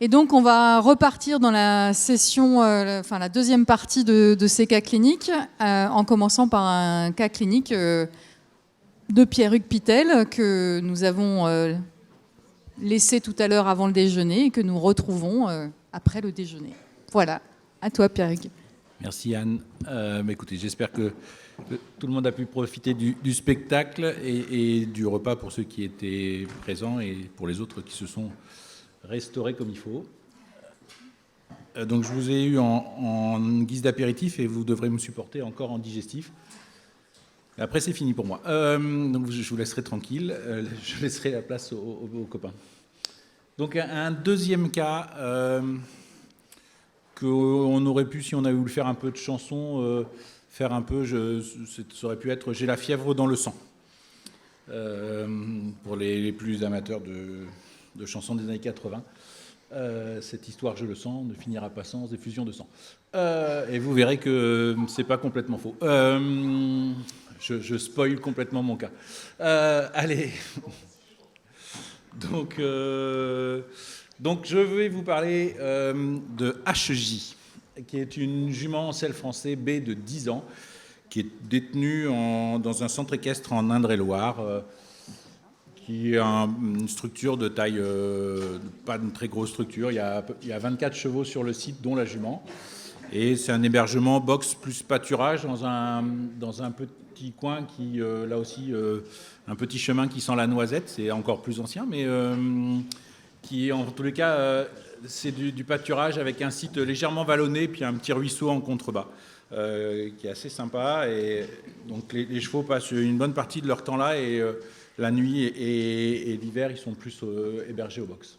Et donc, on va repartir dans la session, la deuxième partie de ces cas cliniques, en commençant par un cas clinique de Pierre-Hugues Pitel que nous avons laissé tout à l'heure avant le déjeuner et que nous retrouvons après le déjeuner. Voilà, à toi Pierre-Hugues. Merci Anne. Écoutez, j'espère que tout le monde a pu profiter du spectacle et du repas pour ceux qui étaient présents et pour les autres qui se sont restaurés comme il faut. Donc je vous ai eu en guise d'apéritif et vous devrez me supporter encore en digestif. Après c'est fini pour moi. Donc je vous laisserai tranquille. Je laisserai la place aux copains. Donc un deuxième cas qu'on aurait pu, si on avait voulu faire un peu de chansons, faire un peu, ça aurait pu être « J'ai la fièvre dans le sang ». Pour les plus amateurs de chansons des années 80. Cette histoire, je le sens, ne finira pas sans effusion de sang. Et vous verrez que c'est pas complètement faux. Je spoil complètement mon cas. Allez. Donc, je vais vous parler de HJ, qui est une jument selle français B de 10 ans, qui est détenue dans un centre équestre en Indre-et-Loire, qui est une structure de taille, pas une très grosse structure. Il y a 24 chevaux sur le site, dont la jument. Et c'est un hébergement box plus pâturage dans un petit coin qui, là aussi, un petit chemin qui sent la noisette. C'est encore plus ancien, mais qui, en tous les cas, c'est du pâturage avec un site légèrement vallonné, puis un petit ruisseau en contrebas, qui est assez sympa. Et donc les chevaux passent une bonne partie de leur temps là, et la nuit et l'hiver, ils sont plus hébergés au box.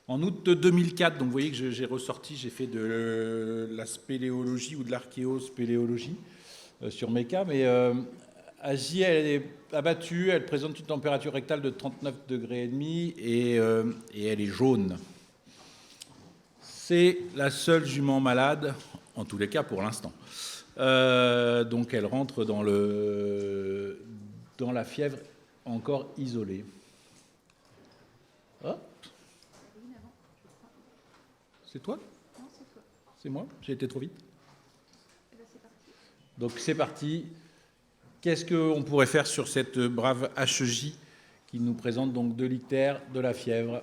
En août 2004, donc vous voyez que j'ai fait de la spéléologie ou de l'archéospéléologie sur mes cas, mais AJ, elle est abattue, elle présente une température rectale de 39,5 degrés et elle est jaune. C'est la seule jument malade, en tous les cas pour l'instant. Donc elle rentre dans la fièvre encore isolée. Hop. C'est toi ? Non, c'est toi. C'est moi ? J'ai été trop vite ? Donc c'est parti. Qu'est-ce qu'on pourrait faire sur cette brave HJ qui nous présente donc 2 lictères, de la fièvre ?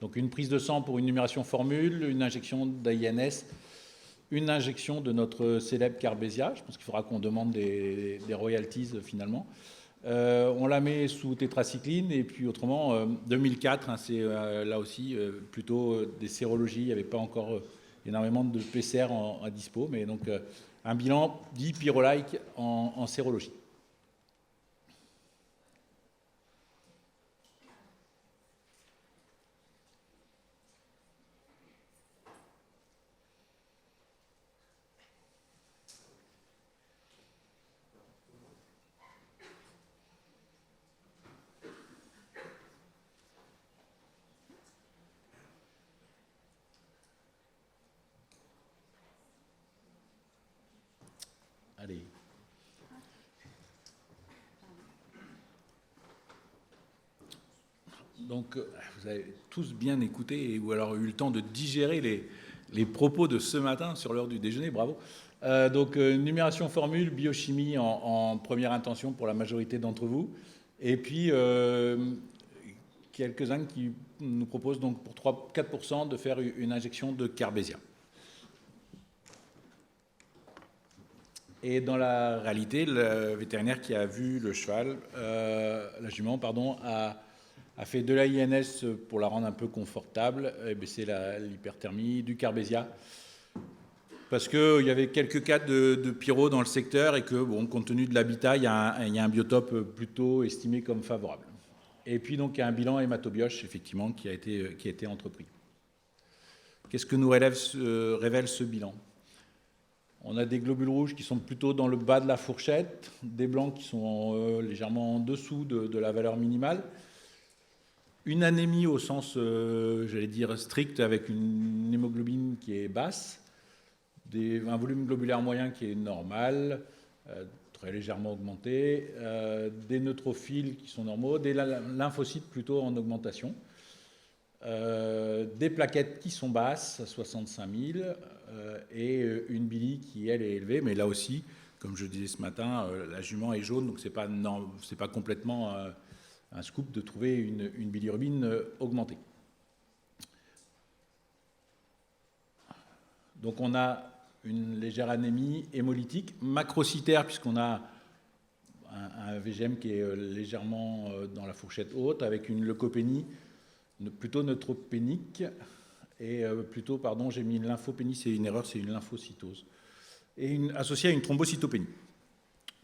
Donc une prise de sang pour une numération formule, une injection d'AINS, une injection de notre célèbre Carbésia. Je pense qu'il faudra qu'on demande des royalties finalement. On la met sous tétracycline et puis autrement, 2004, hein, c'est là aussi plutôt des sérologies. Il n'y avait pas encore énormément de PCR à dispo, mais donc un bilan dit pyrolike en sérologie. Allez. Donc, vous avez tous bien écouté ou alors eu le temps de digérer les propos de ce matin sur l'heure du déjeuner, bravo. Donc, numération formule, biochimie en première intention pour la majorité d'entre vous. Et puis, quelques-uns qui nous proposent donc pour 4% de faire une injection de Carbésia. Et dans la réalité, le vétérinaire qui a vu le cheval, la jument, pardon, a fait de l'AINS pour la rendre un peu confortable, et baisser l'hyperthermie, du Carbésia, parce qu'il y avait quelques cas de pyro dans le secteur et que, bon, compte tenu de l'habitat, il y a un biotope plutôt estimé comme favorable. Et puis, donc, il y a un bilan hématobioche, effectivement, qui a été entrepris. Qu'est-ce que nous révèle ce bilan ? On a des globules rouges qui sont plutôt dans le bas de la fourchette, des blancs qui sont légèrement en dessous de la valeur minimale. Une anémie au sens, j'allais dire, strict, avec une hémoglobine qui est basse, un volume globulaire moyen qui est normal, très légèrement augmentés, des neutrophiles qui sont normaux, des lymphocytes plutôt en augmentation, des plaquettes qui sont basses, à 65 000, et une bili qui, elle, est élevée, mais là aussi, comme je disais ce matin, la jument est jaune, donc c'est pas complètement un scoop de trouver une bilirubine augmentée. Donc on a une légère anémie hémolytique, macrocytaire, puisqu'on a un VGM qui est légèrement dans la fourchette haute, avec une leucopénie plutôt neutropénique, et plutôt, pardon, j'ai mis une lymphopénie, c'est une erreur, c'est une lymphocytose, et associée à une thrombocytopénie.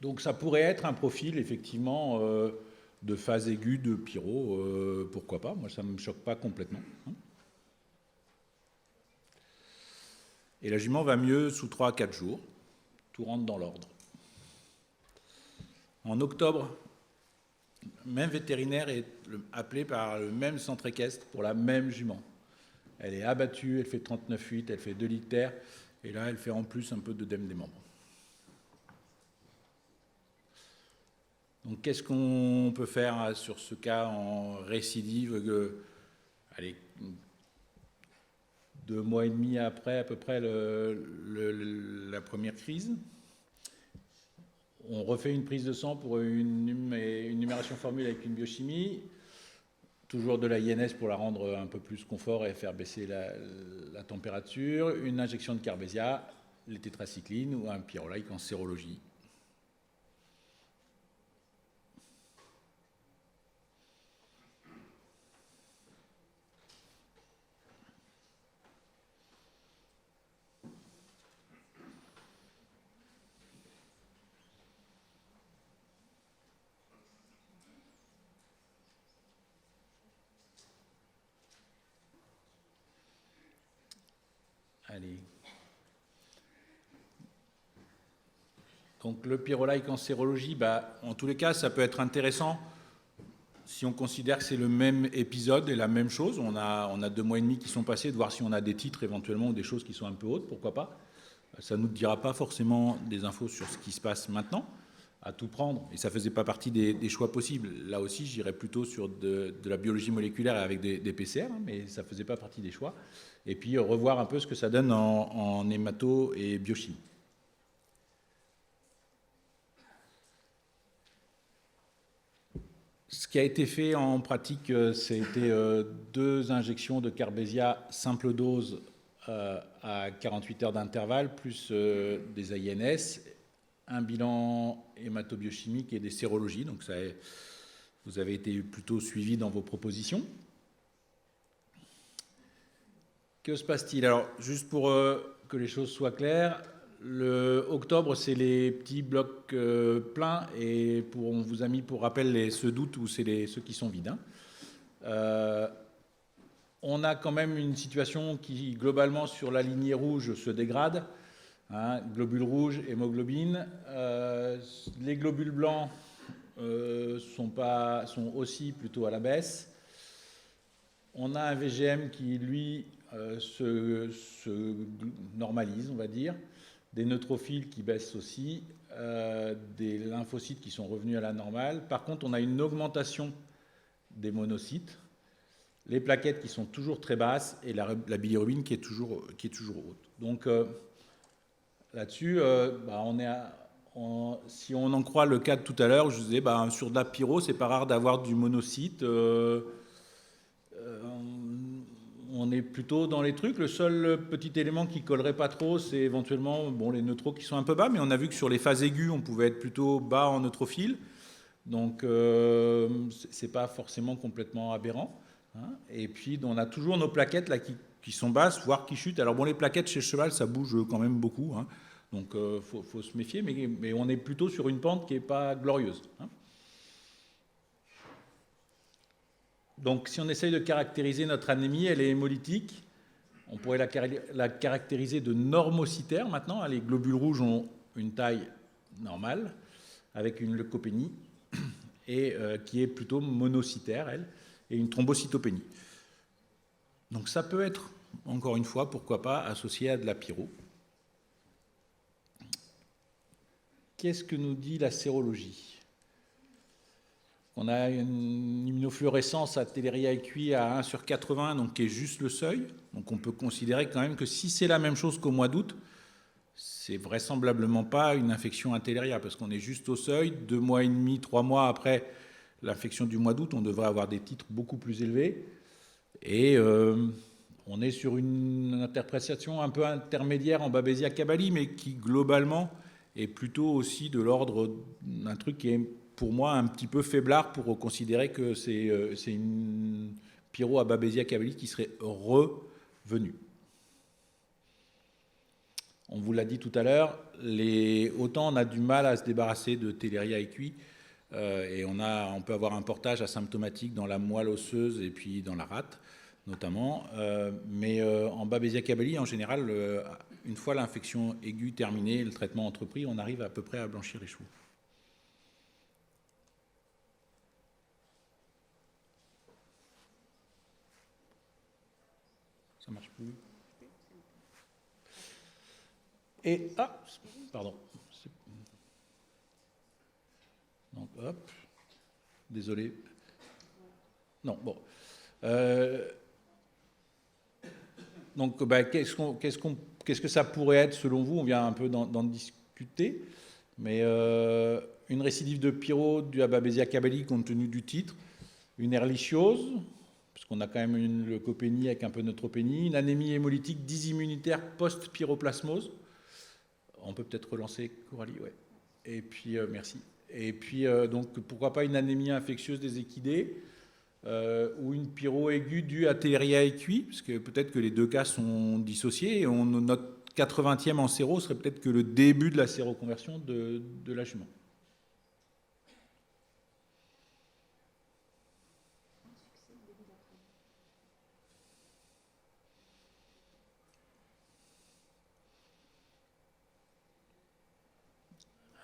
Donc ça pourrait être un profil, effectivement, de phase aiguë de pyro, pourquoi pas, moi ça ne me choque pas complètement. Et la jument va mieux sous 3 à 4 jours. Tout rentre dans l'ordre. En octobre, même vétérinaire est appelé par le même centre équestre pour la même jument. Elle est abattue, elle fait 39,8, elle fait 2 litres, et là, elle fait en plus un peu d'œdème des membres. Donc, qu'est-ce qu'on peut faire sur ce cas en récidive? Allez, 2 mois et demi après, à peu près, la première crise. On refait une prise de sang pour une numération formule avec une biochimie. Toujours de la INS pour la rendre un peu plus confort et faire baisser la température. Une injection de Carbésia, les tétracyclines ou un pyrrolike en sérologie. Allez. Donc le pyrrolike en sérologie, en tous les cas, ça peut être intéressant si on considère que c'est le même épisode et la même chose. On a 2 mois et demi qui sont passés, de voir si on a des titres éventuellement ou des choses qui sont un peu hautes, pourquoi pas. Ça ne nous dira pas forcément des infos sur ce qui se passe maintenant, à tout prendre, et ça ne faisait pas partie des choix possibles. Là aussi, j'irais plutôt sur de la biologie moléculaire avec des PCR, mais ça ne faisait pas partie des choix. Et puis revoir un peu ce que ça donne en hémato et biochimie. Ce qui a été fait en pratique, c'était 2 injections de Carbésia simple dose à 48 heures d'intervalle, plus des AINS, un bilan hématobiochimique et des sérologies. Donc vous avez été plutôt suivi dans vos propositions. Que se passe-t-il? Alors, juste pour que les choses soient claires, le octobre, c'est les petits blocs pleins, et on vous a mis pour rappel ceux d'août où c'est ceux qui sont vides. On a quand même une situation qui, globalement, sur la lignée rouge, se dégrade. Globules rouges, hémoglobine. Les globules blancs sont aussi plutôt à la baisse. On a un VGM qui, lui, se normalise, on va dire. Des neutrophiles qui baissent aussi. Des lymphocytes qui sont revenus à la normale. Par contre, on a une augmentation des monocytes. Les plaquettes qui sont toujours très basses et la bilirubine qui est toujours haute. Donc là-dessus, si on en croit le cas de tout à l'heure, je disais, sur de la pyro, c'est pas rare d'avoir du monocyte. On est plutôt dans les trucs. Le seul petit élément qui collerait pas trop, c'est éventuellement les neutros qui sont un peu bas, mais on a vu que sur les phases aiguës, on pouvait être plutôt bas en neutrophile. Donc c'est pas forcément complètement aberrant. Et puis, on a toujours nos plaquettes là, qui sont basses, voire qui chutent. Alors, les plaquettes chez le cheval, ça bouge quand même beaucoup. Donc, faut se méfier, mais on est plutôt sur une pente qui n'est pas glorieuse. Donc, si on essaye de caractériser notre anémie, elle est hémolytique. On pourrait la caractériser de normocytaire maintenant. Les globules rouges ont une taille normale, avec une leucopénie, et qui est plutôt monocytaire, elle, et une thrombocytopénie. Donc ça peut être, encore une fois, pourquoi pas, associé à de la pyro. qu'est-ce que nous dit la sérologie? On a une immunofluorescence à Teleria equi à 1 sur 80, donc qui est juste le seuil. Donc on peut considérer quand même que si c'est la même chose qu'au mois d'août, c'est vraisemblablement pas une infection à Teleria, parce qu'on est juste au seuil. 2 mois et demi, 3 mois après l'infection du mois d'août, on devrait avoir des titres beaucoup plus élevés. Et on est sur une interprétation un peu intermédiaire en Babesia-Caballi, mais qui globalement est plutôt aussi de l'ordre d'un truc qui est pour moi un petit peu faiblard pour considérer que c'est une pyro à Babesia-Caballi qui serait revenue. On vous l'a dit tout à l'heure, autant on a du mal à se débarrasser de Teleria equi, et on peut avoir un portage asymptomatique dans la moelle osseuse et puis dans la rate notamment, mais en Babesia-Caballi en général, une fois l'infection aiguë terminée, le traitement entrepris, on arrive à peu près à blanchir les chevaux. Ça marche plus. Et pardon. Donc hop, désolé. Non, bon. Donc, qu'est-ce que ça pourrait être selon vous? On vient un peu d'en discuter, mais une récidive de pyro du Babesia-Caballi compte tenu du titre, une ehrlichiose, parce qu'on a quand même une leucopénie avec un peu de neutropénie, une anémie hémolytique dysimmunitaire post-pyroplasmose. On peut peut-être relancer Coralie, ouais. Et puis, merci. Et puis, donc, pourquoi pas une anémie infectieuse des équidés, ou une pyro aiguë due à Teleria equi, parce que peut-être que les deux cas sont dissociés, et notre 80e en séro serait peut-être que le début de la séroconversion de la jument.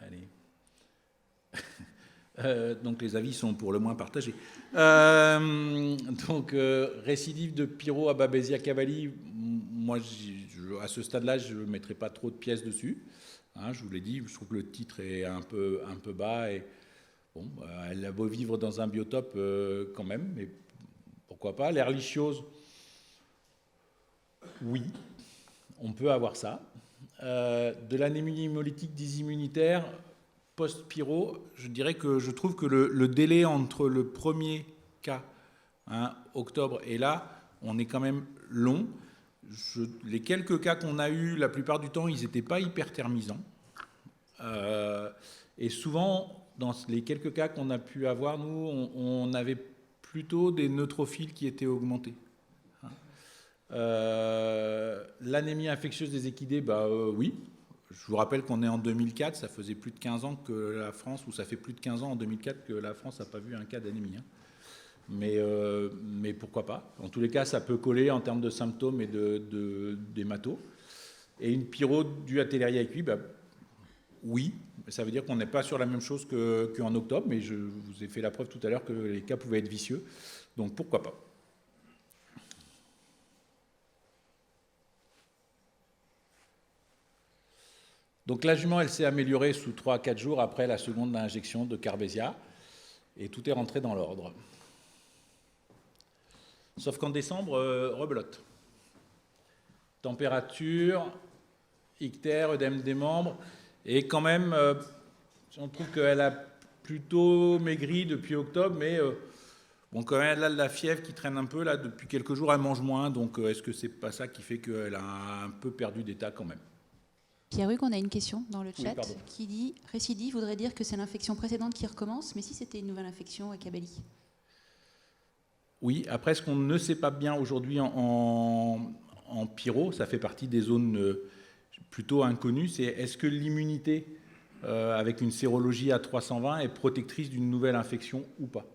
Allez. Donc les avis sont pour le moins partagés. Récidive de pyro à Babesia-Caballi, moi à ce stade-là, je ne mettrai pas trop de pièces dessus. Hein, je vous l'ai dit, je trouve que le titre est un peu bas et bon, elle a beau vivre dans un biotope quand même, mais pourquoi pas. L'ehrlichiose, oui, on peut avoir ça. De l'anémie hémolytique dysimmunitaire post-pyro, je dirais que je trouve que le délai entre le premier cas, octobre, et là, on est quand même long. Les quelques cas qu'on a eus, la plupart du temps, ils n'étaient pas hyperthermisants. Et souvent, dans les quelques cas qu'on a pu avoir, nous, on avait plutôt des neutrophiles qui étaient augmentés. L'anémie infectieuse des équidés, oui. Je vous rappelle qu'on est en 2004, ça faisait plus de 15 ans que la France, ou ça fait plus de 15 ans en 2004 que la France n'a pas vu un cas d'anémie. Mais pourquoi pas? En tous les cas, ça peut coller en termes de symptômes et d'hémato. Et une pyro due à Teleria equi, oui, ça veut dire qu'on n'est pas sur la même chose qu'en octobre, mais je vous ai fait la preuve tout à l'heure que les cas pouvaient être vicieux, donc pourquoi pas. Donc la jument, elle s'est améliorée sous 3 à 4 jours après la seconde injection de Carbesia, et tout est rentré dans l'ordre. Sauf qu'en décembre, rebelote. Température, ictère, œdème des membres, et quand même, on trouve qu'elle a plutôt maigri depuis octobre, mais bon, quand même, elle a de la fièvre qui traîne un peu, là, depuis quelques jours, elle mange moins, donc est-ce que c'est pas ça qui fait qu'elle a un peu perdu d'état quand même? Pierre-Hugues, on a une question dans le chat oui, qui dit « Récidive voudrait dire que c'est l'infection précédente qui recommence, mais si c'était une nouvelle infection à Caballi ?» Oui, après, ce qu'on ne sait pas bien aujourd'hui en pyro, ça fait partie des zones plutôt inconnues, c'est est-ce que l'immunité avec une sérologie à 320 est protectrice d'une nouvelle infection ou pas?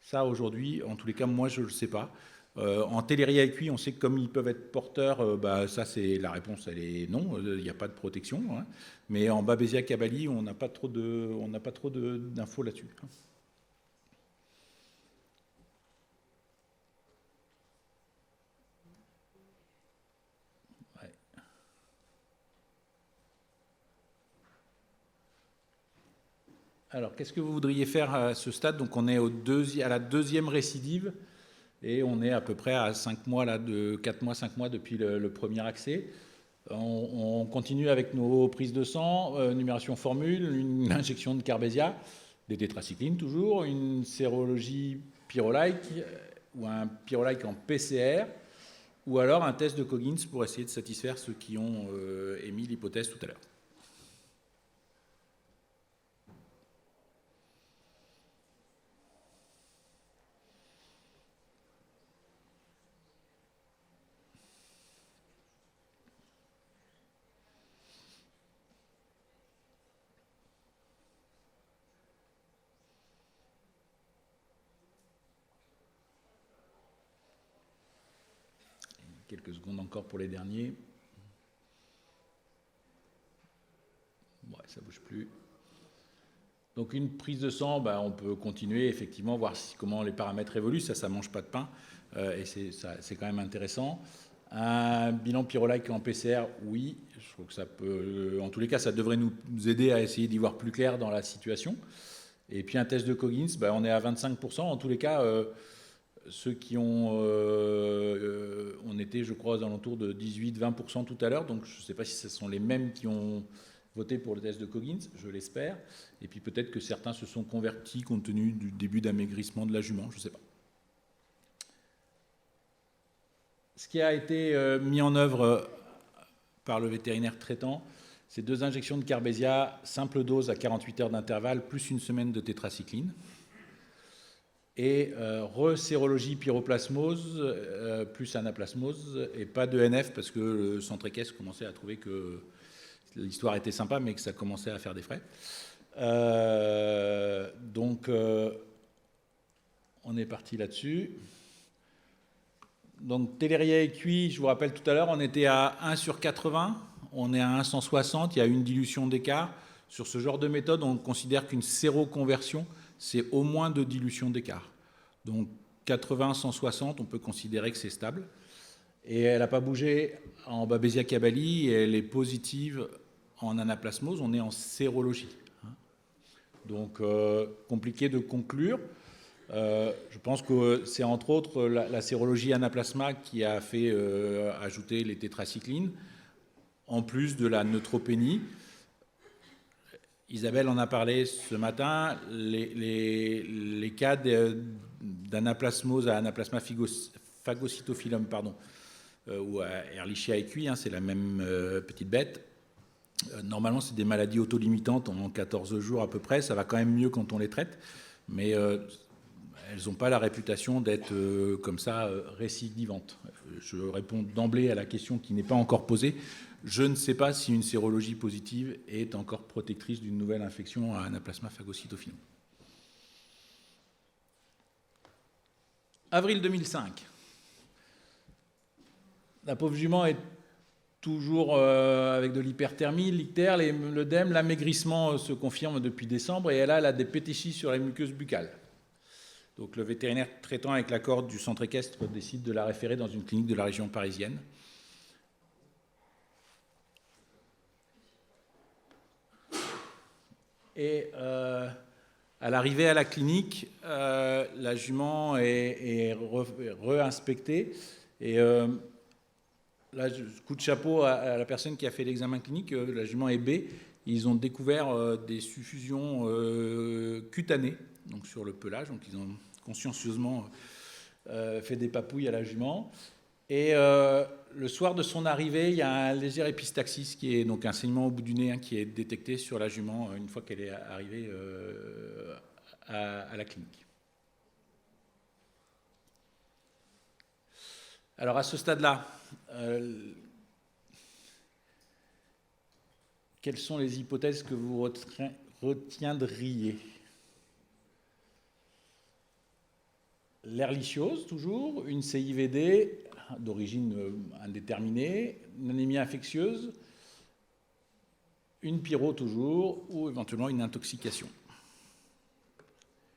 Ça, aujourd'hui, en tous les cas, moi, je ne le sais pas. En Teleria equi, on sait que comme ils peuvent être porteurs, ça, c'est la réponse, elle est non, il n'y a pas de protection. Hein. Mais en Babesia-Caballi, on n'a pas trop d'infos là-dessus. Ouais. Alors, qu'est-ce que vous voudriez faire à ce stade? Donc, on est à la deuxième récidive et on est à peu près à 5 mois, là, 4 mois, 5 mois depuis le premier accès. On continue avec nos prises de sang, numération formule, une injection de Carbésia, des tétracyclines toujours, une sérologie pyrolike ou un pyrolike en PCR, ou alors un test de Coggins pour essayer de satisfaire ceux qui ont émis l'hypothèse tout à l'heure. Quelques secondes encore pour les derniers. Ouais, ça ne bouge plus. Donc une prise de sang, on peut continuer effectivement, voir comment les paramètres évoluent. Ça ne mange pas de pain et c'est quand même intéressant. Un bilan pyrolike en PCR, oui. Je trouve que ça peut, en tous les cas, ça devrait nous aider à essayer d'y voir plus clair dans la situation. Et puis un test de Coggins, on est à 25%. En tous les cas, ceux qui ont... on était, je crois, aux alentours de 18-20% tout à l'heure. Donc je ne sais pas si ce sont les mêmes qui ont voté pour le test de Coggins, je l'espère. Et puis peut-être que certains se sont convertis compte tenu du début d'amaigrissement de la jument, je ne sais pas. Ce qui a été mis en œuvre par le vétérinaire traitant, c'est 2 injections de Carbésia, simple dose à 48 heures d'intervalle, plus une semaine de tétracycline. Et resérologie pyroplasmose, plus anaplasmose, et pas de NF, parce que le centre équestre commençait à trouver que l'histoire était sympa, mais que ça commençait à faire des frais. Donc, on est parti là-dessus. Donc, Télérien et Cuit, je vous rappelle tout à l'heure, on était à 1 sur 80, on est à 1 160, il y a une dilution d'écart. Sur ce genre de méthode, on considère qu'une séroconversion, c'est au moins 2 dilutions d'écart. Donc, 80, 160, on peut considérer que c'est stable. Et elle n'a pas bougé en Babesia-Caballi et elle est positive en anaplasmose, on est en sérologie. Donc, compliqué de conclure. Je pense que c'est entre autres la sérologie anaplasma qui a fait ajouter les tétracyclines, en plus de la neutropénie. Isabelle en a parlé ce matin, les cas d'anaplasmose à anaplasma phagocytophyllum, ou à Ehrlichia equi, c'est la même petite bête. Normalement, c'est des maladies autolimitantes en 14 jours à peu près. Ça va quand même mieux quand on les traite, mais elles n'ont pas la réputation d'être comme ça récidivantes. Je réponds d'emblée à la question qui n'est pas encore posée. Je ne sais pas si une sérologie positive est encore protectrice d'une nouvelle infection à anaplasma phagocytophyllum. Avril 2005. La pauvre jument est toujours avec de l'hyperthermie, l'ictère, l'œdème, l'amaigrissement se confirme depuis décembre et elle a des pétichies sur les muqueuses buccales. Donc le vétérinaire traitant avec l'accord du centre équestre décide de la référer dans une clinique de la région parisienne. Et à l'arrivée à la clinique, la jument est réinspectée. Et là, coup de chapeau à la personne qui a fait l'examen clinique, la jument est B. Ils ont découvert des suffusions cutanées, donc sur le pelage. Donc ils ont consciencieusement fait des papouilles à la jument. Et le soir de son arrivée, il y a un léger épistaxis, qui est donc un saignement au bout du nez, qui est détecté sur la jument une fois qu'elle est arrivée à la clinique. Alors à ce stade-là, quelles sont les hypothèses que vous retiendriez? L'ehrlichiose, toujours, une CIVD d'origine indéterminée, une anémie infectieuse, une pyro toujours, ou éventuellement une intoxication.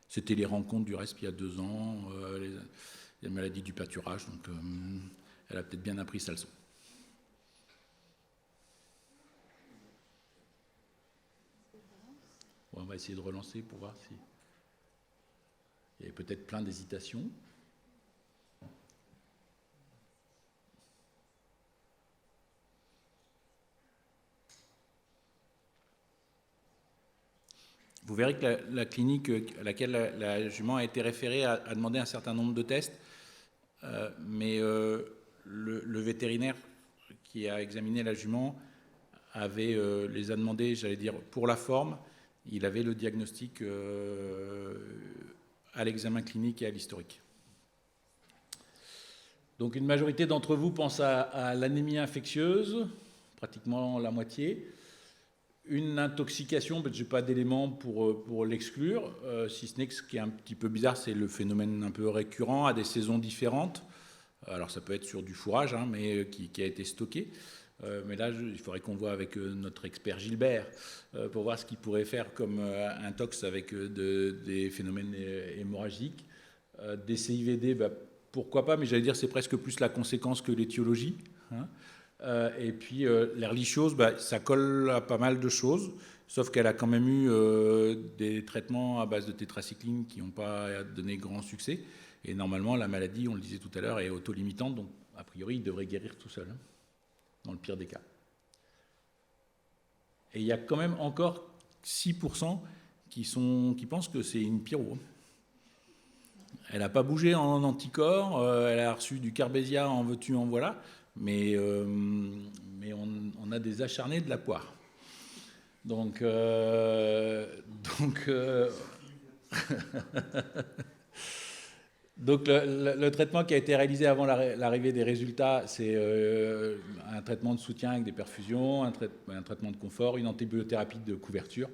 C'était les rencontres du RESP il y a 2 ans, les maladies du pâturage, donc elle a peut-être bien appris sa leçon. Bon, on va essayer de relancer pour voir si... Il y avait peut-être plein d'hésitations. Vous verrez que la clinique à laquelle la jument a été référée a demandé un certain nombre de tests, mais le vétérinaire qui a examiné la jument les a demandés, j'allais dire, pour la forme. Il avait le diagnostic à l'examen clinique et à l'historique. Donc une majorité d'entre vous pense à l'anémie infectieuse, pratiquement la moitié. Une intoxication, je n'ai pas d'éléments pour l'exclure, si ce n'est que ce qui est un petit peu bizarre, c'est le phénomène un peu récurrent à des saisons différentes. Alors ça peut être sur du fourrage, hein, mais qui a été stocké. Mais là, il faudrait qu'on voit avec notre expert Gilbert pour voir ce qu'il pourrait faire comme intox avec des phénomènes hémorragiques. Des CIVD, pourquoi pas, mais j'allais dire c'est presque plus la conséquence que l'étiologie. Hein. Et puis l'ehrlichiose, ça colle à pas mal de choses, sauf qu'elle a quand même eu des traitements à base de tétracycline qui n'ont pas donné grand succès. Et normalement, la maladie, on le disait tout à l'heure, est autolimitante, donc a priori, il devrait guérir tout seul, hein, dans le pire des cas. Et il y a quand même encore 6% qui pensent que c'est une pyro. Elle n'a pas bougé en anticorps, elle a reçu du Carbesia en veux-tu, en voilà, mais on a des acharnés de la poire. Donc le traitement qui a été réalisé avant l'arrivée des résultats, c'est un traitement de soutien avec des perfusions, un traitement de confort, une antibiothérapie de couverture,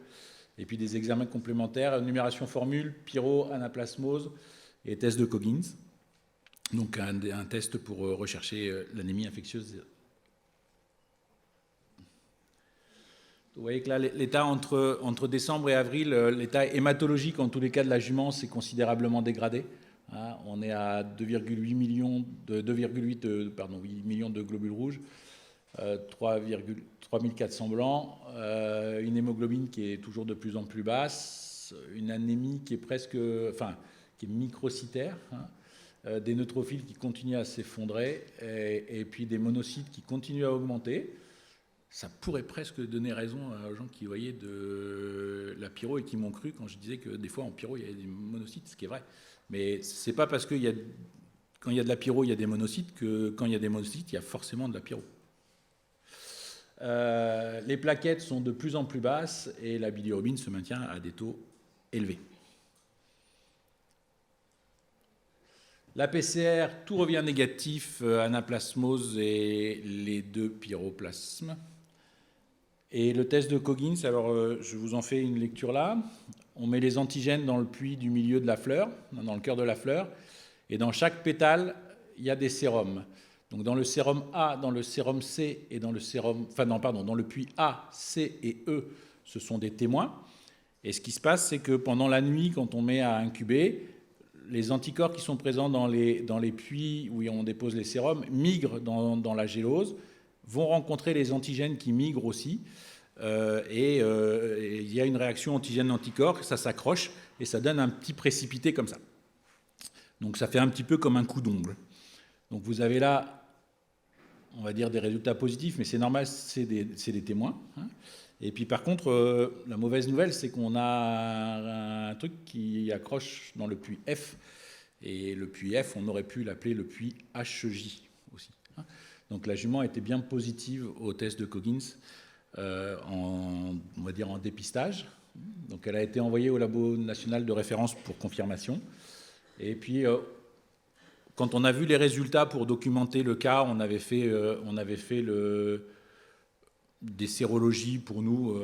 et puis des examens complémentaires, numération formule, pyro, anaplasmose et test de Coggins. Donc un test pour rechercher l'anémie infectieuse. Vous voyez que là, l'état entre décembre et avril, l'état hématologique, en tous les cas de la jument, s'est considérablement dégradé. Hein, on est à 2,8 millions de globules rouges, 3400 blancs, une hémoglobine qui est toujours de plus en plus basse, une anémie qui est qui est microcytaire, hein, des neutrophiles qui continuent à s'effondrer et puis des monocytes qui continuent à augmenter. Ça pourrait presque donner raison aux gens qui voyaient de la pyro et qui m'ont cru quand je disais que des fois en pyro il y a des monocytes, ce qui est vrai. Mais c'est pas parce qu'il y a, quand il y a de la pyro il y a des monocytes que quand il y a des monocytes il y a forcément de la pyro. Les plaquettes sont de plus en plus basses et la bilirubine se maintient à des taux élevés. La PCR, tout revient négatif, anaplasmose et les deux pyroplasmes. Et le test de Coggins, alors je vous en fais une lecture là. On met les antigènes dans le puits du milieu de la fleur, dans le cœur de la fleur, et dans chaque pétale, il y a des sérums. Donc dans le sérum A, dans le sérum C et dans le sérum, dans le puits A, C et E, ce sont des témoins. Et ce qui se passe, c'est que pendant la nuit, quand on met à incuber, les anticorps qui sont présents dans les puits où on dépose les sérums migrent dans la gélose, vont rencontrer les antigènes qui migrent aussi, et il y a une réaction antigène-anticorps, ça s'accroche et ça donne un petit précipité comme ça. Donc ça fait un petit peu comme un coup d'ongle. Donc vous avez là, on va dire des résultats positifs, mais c'est normal, c'est des témoins. Hein. Et puis par contre, la mauvaise nouvelle, c'est qu'on a un truc qui accroche dans le puits F. Et le puits F, on aurait pu l'appeler le puits HJ aussi. Hein. Donc la jument était bien positive au test de Coggins, on va dire en dépistage. Donc elle a été envoyée au labo national de référence pour confirmation. Et puis quand on a vu les résultats pour documenter le cas, on avait fait des sérologies pour nous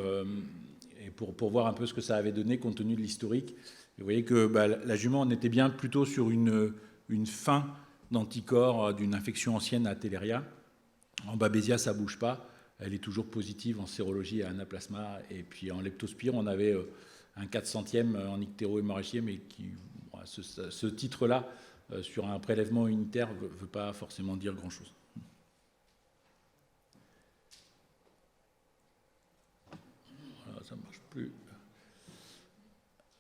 et pour voir un peu ce que ça avait donné compte tenu de l'historique. Et vous voyez que la jument en était bien plutôt sur une fin d'anticorps d'une infection ancienne à Theileria. En Babesia, ça ne bouge pas. Elle est toujours positive en sérologie à anaplasma. Et puis en leptospire, on avait un 400e en ictérohémorragie, mais ce titre-là, sur un prélèvement unitaire, ne veut pas forcément dire grand-chose. Voilà, ça ne marche plus.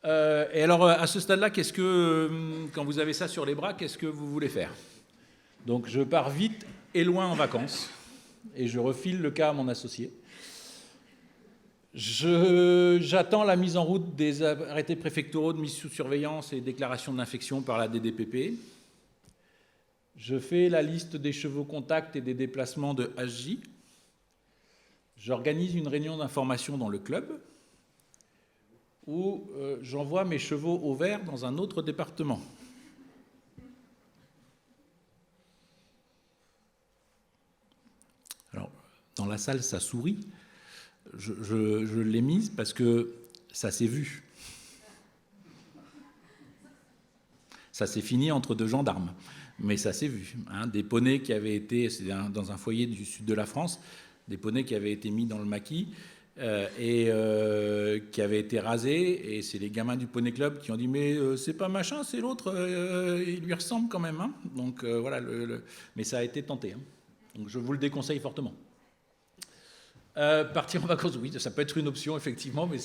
Et alors, à ce stade-là, quand vous avez ça sur les bras, qu'est-ce que vous voulez faire? Donc, je pars vite et loin en vacances, et je refile le cas à mon associé. J'attends la mise en route des arrêtés préfectoraux de mise sous surveillance et déclaration d'infection par la DDPP. Je fais la liste des chevaux contacts et des déplacements de HJ. J'organise une réunion d'information dans le club où j'envoie mes chevaux au vert dans un autre département. Alors, dans la salle, ça sourit. Je l'ai mise parce que ça s'est vu. Ça s'est fini entre deux gendarmes, mais ça s'est vu. Hein, des poneys qui avaient été, c'est dans un foyer du sud de la France, des poneys qui avaient été mis dans le maquis et qui avaient été rasés, et c'est les gamins du Poney Club qui ont dit mais c'est pas machin, c'est l'autre, il lui ressemble quand même. Hein. Donc voilà, mais ça a été tenté. Hein. Donc je vous le déconseille fortement. Partir en vacances, oui, ça peut être une option effectivement, mais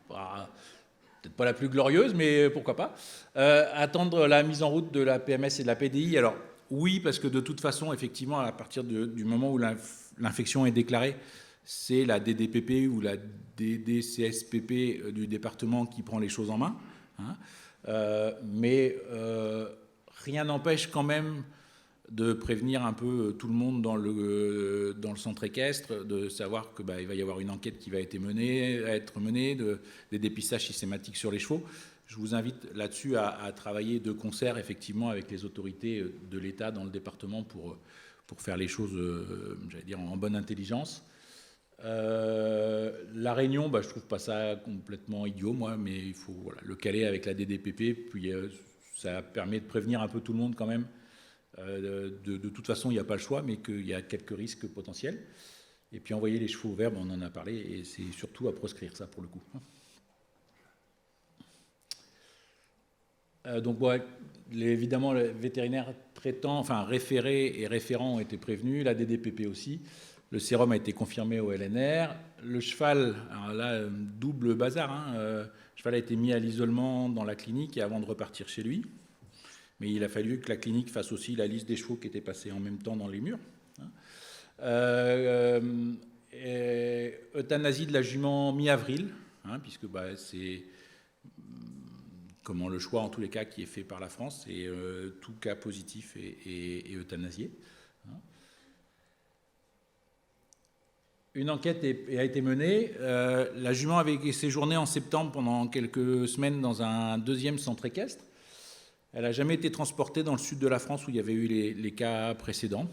peut-être pas la plus glorieuse, mais pourquoi pas. Attendre la mise en route de la PMS et de la PDI, alors oui, parce que de toute façon, effectivement, à partir du moment où l'infection est déclarée, c'est la DDPP ou la DDCSPP du département qui prend les choses en main. Hein. Mais rien n'empêche quand même de prévenir un peu tout le monde dans le centre équestre, de savoir qu'il va y avoir une enquête qui va être menée, des dépistages systématiques sur les chevaux. Je vous invite là-dessus à travailler de concert, effectivement, avec les autorités de l'État dans le département pour faire les choses, j'allais dire, en bonne intelligence. La réunion, je trouve pas ça complètement idiot, moi, mais il faut le caler avec la DDPP, puis ça permet de prévenir un peu tout le monde quand même. De toute façon, il n'y a pas le choix, mais qu'il y a quelques risques potentiels. Et puis envoyer les chevaux au vert, on en a parlé, et c'est surtout à proscrire ça pour le coup. Donc évidemment, les vétérinaires traitants, enfin référés et référents ont été prévenus, la DDPP aussi. Le sérum a été confirmé au LNR. Le cheval, alors là, double bazar, hein, le cheval a été mis à l'isolement dans la clinique et avant de repartir chez lui. Mais il a fallu que la clinique fasse aussi la liste des chevaux qui étaient passés en même temps dans les murs. Euthanasie de la jument mi-avril, hein, puisque c'est le choix en tous les cas qui est fait par la France, et tout cas positif est euthanasié. Hein. Une enquête a été menée. La jument avait séjourné en septembre pendant quelques semaines dans un deuxième centre équestre. Elle n'a jamais été transportée dans le sud de la France où il y avait eu les cas précédents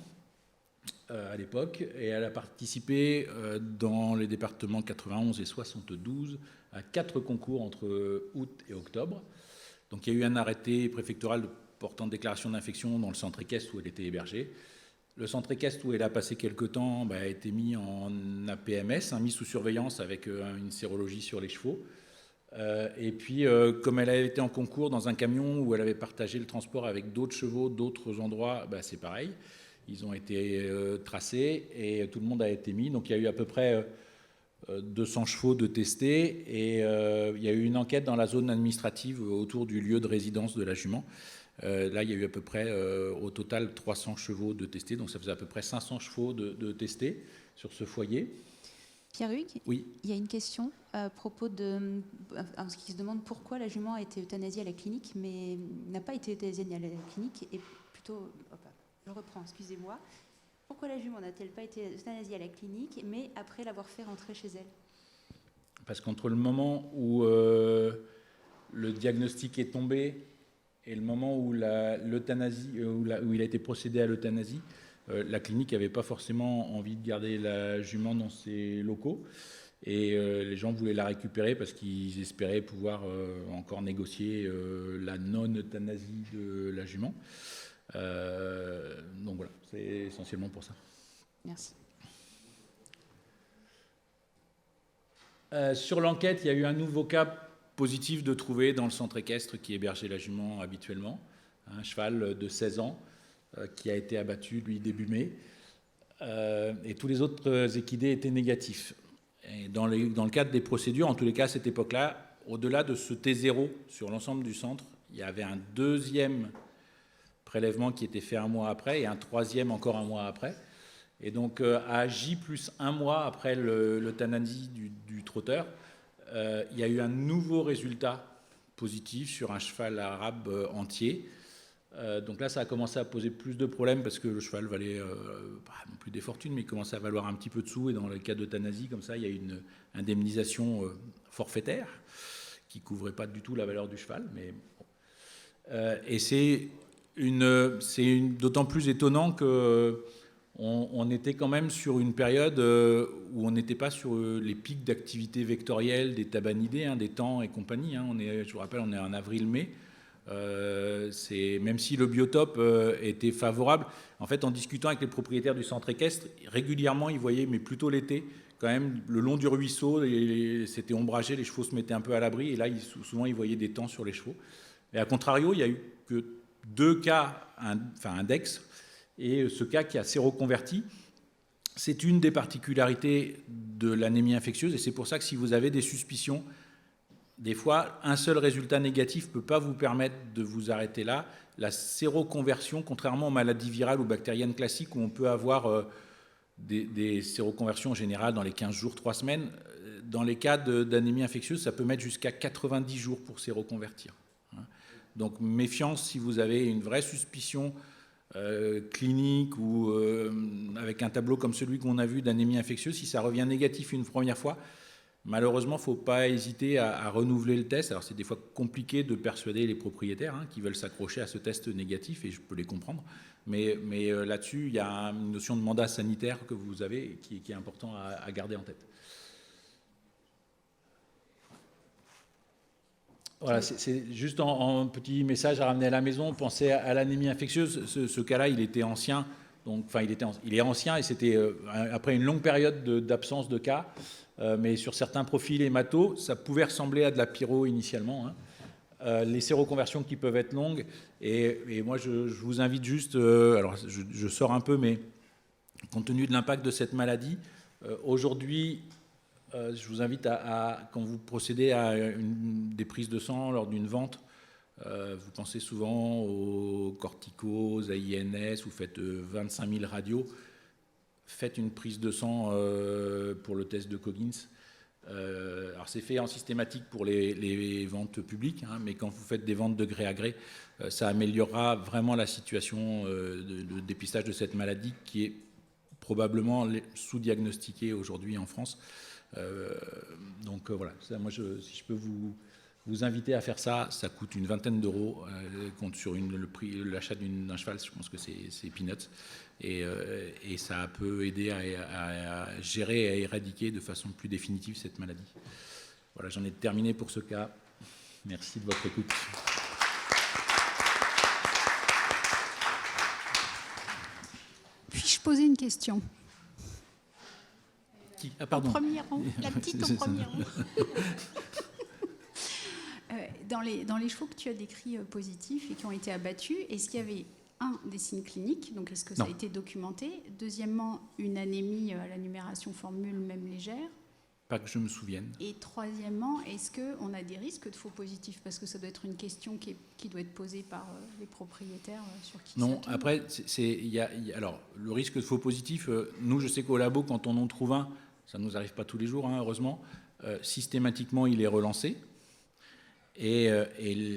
à l'époque, et elle a participé dans les départements 91 et 72 à 4 concours entre août et octobre. Donc il y a eu un arrêté préfectoral portant déclaration d'infection dans le centre équestre où elle était hébergée. Le centre équestre où elle a passé quelques temps a été mis en APMS, mis sous surveillance avec une sérologie sur les chevaux. Et puis, comme elle avait été en concours dans un camion où elle avait partagé le transport avec d'autres chevaux, d'autres endroits, c'est pareil. Ils ont été tracés et tout le monde a été mis. Donc, il y a eu à peu près 200 chevaux de testés. Et il y a eu une enquête dans la zone administrative autour du lieu de résidence de la jument. Là, il y a eu à peu près, au total, 300 chevaux de testés. Donc, ça faisait à peu près 500 chevaux de testés sur ce foyer. Pierre-Hugues, oui. Il y a une question à propos de... ce qui se demande pourquoi la jument a été euthanasiée à la clinique, mais n'a pas été euthanasiée à la clinique, et plutôt... je reprends, excusez-moi. Pourquoi la jument n'a-t-elle pas été euthanasiée à la clinique, mais après l'avoir fait rentrer chez elle? Parce qu'entre le moment où le diagnostic est tombé et le moment où l'euthanasie, où il a été procédé à l'euthanasie, la clinique n'avait pas forcément envie de garder la jument dans ses locaux, et les gens voulaient la récupérer parce qu'ils espéraient pouvoir encore négocier la non-euthanasie de la jument. Donc voilà, c'est essentiellement pour ça. Merci. Sur l'enquête, il y a eu un nouveau cas positif de trouver dans le centre équestre qui hébergeait la jument habituellement, un cheval de 16 ans qui a été abattu, lui, début mai. Et tous les autres équidés étaient négatifs. Et dans le cadre des procédures, en tous les cas, à cette époque-là, au-delà de ce T0 sur l'ensemble du centre, il y avait un deuxième prélèvement qui était fait un mois après et un troisième encore un mois après. Et donc, à J plus un mois après l'euthanasie du trotteur, il y a eu un nouveau résultat positif sur un cheval arabe entier. Donc là, ça a commencé à poser plus de problèmes parce que le cheval valait pas non plus des fortunes, mais il commençait à valoir un petit peu de sous. Et dans le cas d'euthanasie, comme ça, il y a une indemnisation forfaitaire qui ne couvrait pas du tout la valeur du cheval. Mais bon. Et c'est d'autant plus étonnant que on était quand même sur une période où on n'était pas sur les pics d'activité vectorielle des tabanidés, des temps et compagnie. Je vous rappelle, on est en avril-mai. Même si le biotope était favorable, en fait, en discutant avec les propriétaires du centre équestre, régulièrement, ils voyaient, mais plutôt l'été, quand même, le long du ruisseau, c'était ombragé, les chevaux se mettaient un peu à l'abri, et là, souvent, ils voyaient des temps sur les chevaux. Et à contrario, il n'y a eu que 2 cas, index, et ce cas qui a séroconverti, c'est une des particularités de l'anémie infectieuse, et c'est pour ça que si vous avez des suspicions, des fois, un seul résultat négatif ne peut pas vous permettre de vous arrêter là. La séroconversion, contrairement aux maladies virales ou bactériennes classiques, où on peut avoir des séroconversions en général dans les 15 jours, 3 semaines, dans les cas d'anémie infectieuse, ça peut mettre jusqu'à 90 jours pour séroconvertir. Donc méfiance si vous avez une vraie suspicion clinique ou avec un tableau comme celui qu'on a vu d'anémie infectieuse, si ça revient négatif une première fois, malheureusement, il ne faut pas hésiter à renouveler le test. Alors c'est des fois compliqué de persuader les propriétaires qui veulent s'accrocher à ce test négatif, et je peux les comprendre. Mais là-dessus, il y a une notion de mandat sanitaire que vous avez qui est important à garder en tête. Voilà, c'est juste en petit message à ramener à la maison. Pensez à l'anémie infectieuse. Ce cas-là, il était ancien. Donc, il est ancien et c'était après une longue période d'absence de cas. Mais sur certains profils hémato, ça pouvait ressembler à de la pyro initialement. Les séroconversions qui peuvent être longues. Et moi, je vous invite juste, alors je sors un peu, mais compte tenu de l'impact de cette maladie, aujourd'hui, je vous invite quand vous procédez à des prises de sang lors d'une vente, vous pensez souvent aux corticos, aux INS, vous faites 25 000 radios, faites une prise de sang pour le test de Coggins. Alors c'est fait en systématique pour les ventes publiques, mais quand vous faites des ventes de gré à gré, ça améliorera vraiment la situation de dépistage de cette maladie qui est probablement sous-diagnostiquée aujourd'hui en France. Donc voilà, ça, moi si je peux vous inviter à faire ça, ça coûte une vingtaine d'euros, compte sur l'achat d'un cheval, je pense que c'est peanuts, et ça peut aider à gérer et à éradiquer de façon plus définitive cette maladie. Voilà, j'en ai terminé pour ce cas. Merci de votre écoute. Puis-je poser une question ? Pardon. Au premier rang, la petite au premier rang. Dans les chevaux que tu as décrits positifs et qui ont été abattus, est-ce qu'il y avait des signes cliniques, donc est-ce que ça a été documenté? Deuxièmement, une anémie à la numération formule même légère? Pas que je me souvienne. Et troisièmement, est-ce qu'on a des risques de faux positifs? Parce que ça doit être une question qui doit être posée par les propriétaires sur qui non, ça tombe. après, alors, le risque de faux positif, nous, je sais qu'au labo, quand on en trouve un, ça ne nous arrive pas tous les jours, heureusement, systématiquement, il est relancé. Et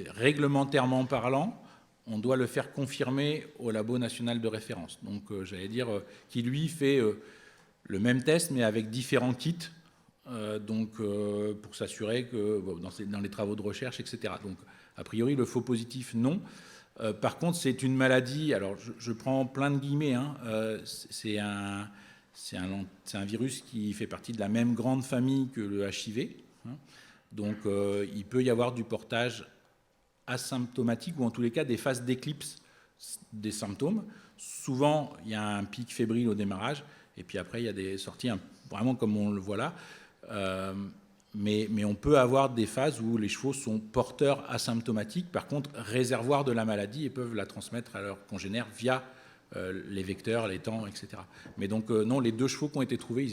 réglementairement parlant, on doit le faire confirmer au labo national de référence. Donc, j'allais dire, qui lui fait le même test, mais avec différents kits, pour s'assurer que dans les travaux de recherche, etc. Donc, a priori, le faux positif, non. Par contre, c'est une maladie, alors je prends plein de guillemets, c'est un virus qui fait partie de la même grande famille que le HIV. Donc, il peut y avoir du portage asymptomatique ou en tous les cas des phases d'éclipse des symptômes. Souvent, il y a un pic fébrile au démarrage et puis après, il y a des sorties vraiment comme on le voit là. Mais on peut avoir des phases où les chevaux sont porteurs asymptomatiques, par contre réservoirs de la maladie et peuvent la transmettre à leurs congénères via les vecteurs, les temps, etc. Mais donc, non, les 2 chevaux qui ont été trouvés,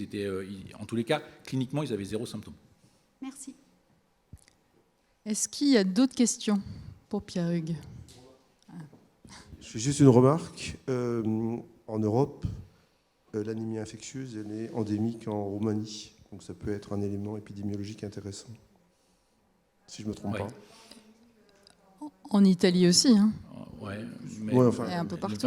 en tous les cas, cliniquement, ils avaient 0 symptôme. Merci. Est-ce qu'il y a d'autres questions pour Pierre-Hugues? Je fais juste une remarque. En Europe, l'anémie infectieuse, elle est endémique en Roumanie. Donc ça peut être un élément épidémiologique intéressant, si je ne me trompe pas. En Italie aussi, hein. Ouais, Et un peu partout.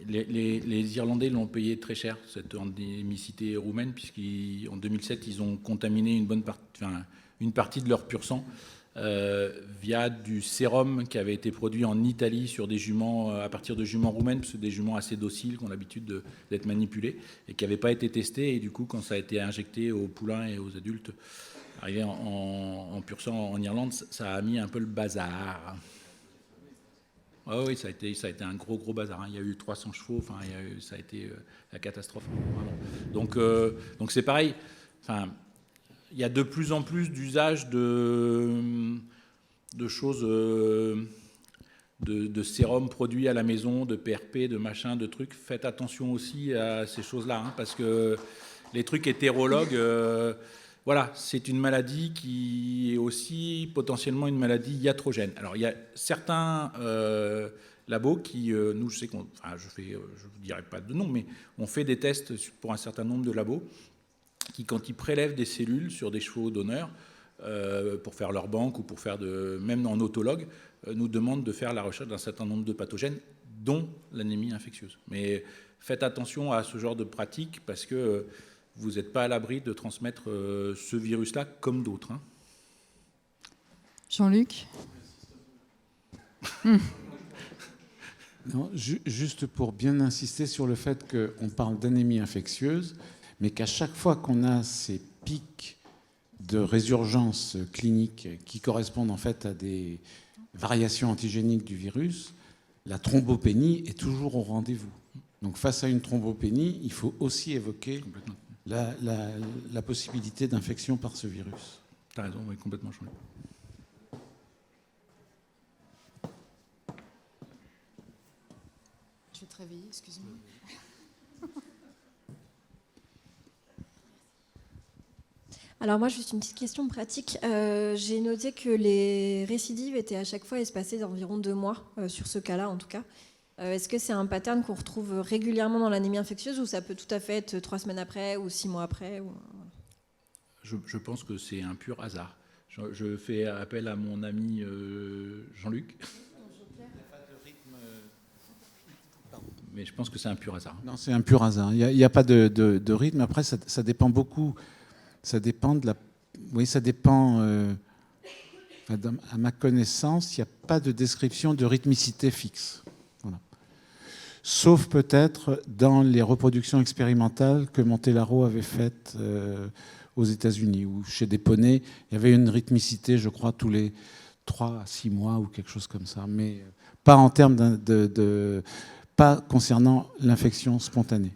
Les Irlandais l'ont payé très cher, cette endémicité roumaine, puisqu'en 2007, ils ont contaminé une partie de leur pur sang via du sérum qui avait été produit en Italie sur des juments, à partir de juments roumaines, parce que des juments assez dociles qui ont l'habitude d'être manipulés, et qui n'avaient pas été testés. Et du coup, quand ça a été injecté aux poulains et aux adultes, arrivé en pur sang en Irlande, ça a mis un peu le bazar. Ah oui, ça a été un gros bazar. Il y a eu 300 chevaux. Enfin, ça a été la catastrophe. Vraiment. Donc c'est pareil. Enfin, il y a de plus en plus d'usage de choses, de sérum produits à la maison, de PRP, de machin, de trucs. Faites attention aussi à ces choses-là, hein, parce que les trucs hétérologues. Voilà, c'est une maladie qui est aussi potentiellement une maladie iatrogène. Alors, il y a certains labos qui, nous, je sais qu'on, enfin, je vous dirai pas de nom, mais on fait des tests pour un certain nombre de labos qui, quand ils prélèvent des cellules sur des chevaux d'honneur pour faire leur banque ou pour faire même en autologue, nous demandent de faire la recherche d'un certain nombre de pathogènes, dont l'anémie infectieuse. Mais faites attention à ce genre de pratique parce que vous n'êtes pas à l'abri de transmettre ce virus-là comme d'autres. Hein. Jean-Luc? Non, juste pour bien insister sur le fait qu'on parle d'anémie infectieuse, mais qu'à chaque fois qu'on a ces pics de résurgence clinique qui correspondent en fait à des variations antigéniques du virus, la thrombopénie est toujours au rendez-vous. Donc face à une thrombopénie, il faut aussi évoquer la possibilité d'infection par ce virus. Tu as raison, oui, complètement changé. Je vais te réveiller, excuse-moi. Alors moi, juste une petite question pratique. J'ai noté que les récidives étaient à chaque fois espacées d'environ 2 mois, sur ce cas-là en tout cas. Est-ce que c'est un pattern qu'on retrouve régulièrement dans l'anémie infectieuse ou ça peut tout à fait être 3 semaines après ou 6 mois après ou... Je pense que c'est un pur hasard. Je fais appel à mon ami Jean-Luc. Mais je pense que c'est un pur hasard. Non, c'est un pur hasard. Il n'y a pas de rythme. Après, ça dépend beaucoup. Ça dépend de la... Oui, ça dépend... à ma connaissance, il n'y a pas de description de rythmicité fixe. Voilà. Sauf peut-être dans les reproductions expérimentales que Montellaro avait faites aux États-Unis, où chez des poneys, il y avait une rythmicité, je crois, tous les 3 à 6 mois ou quelque chose comme ça, mais pas en termes pas concernant l'infection spontanée.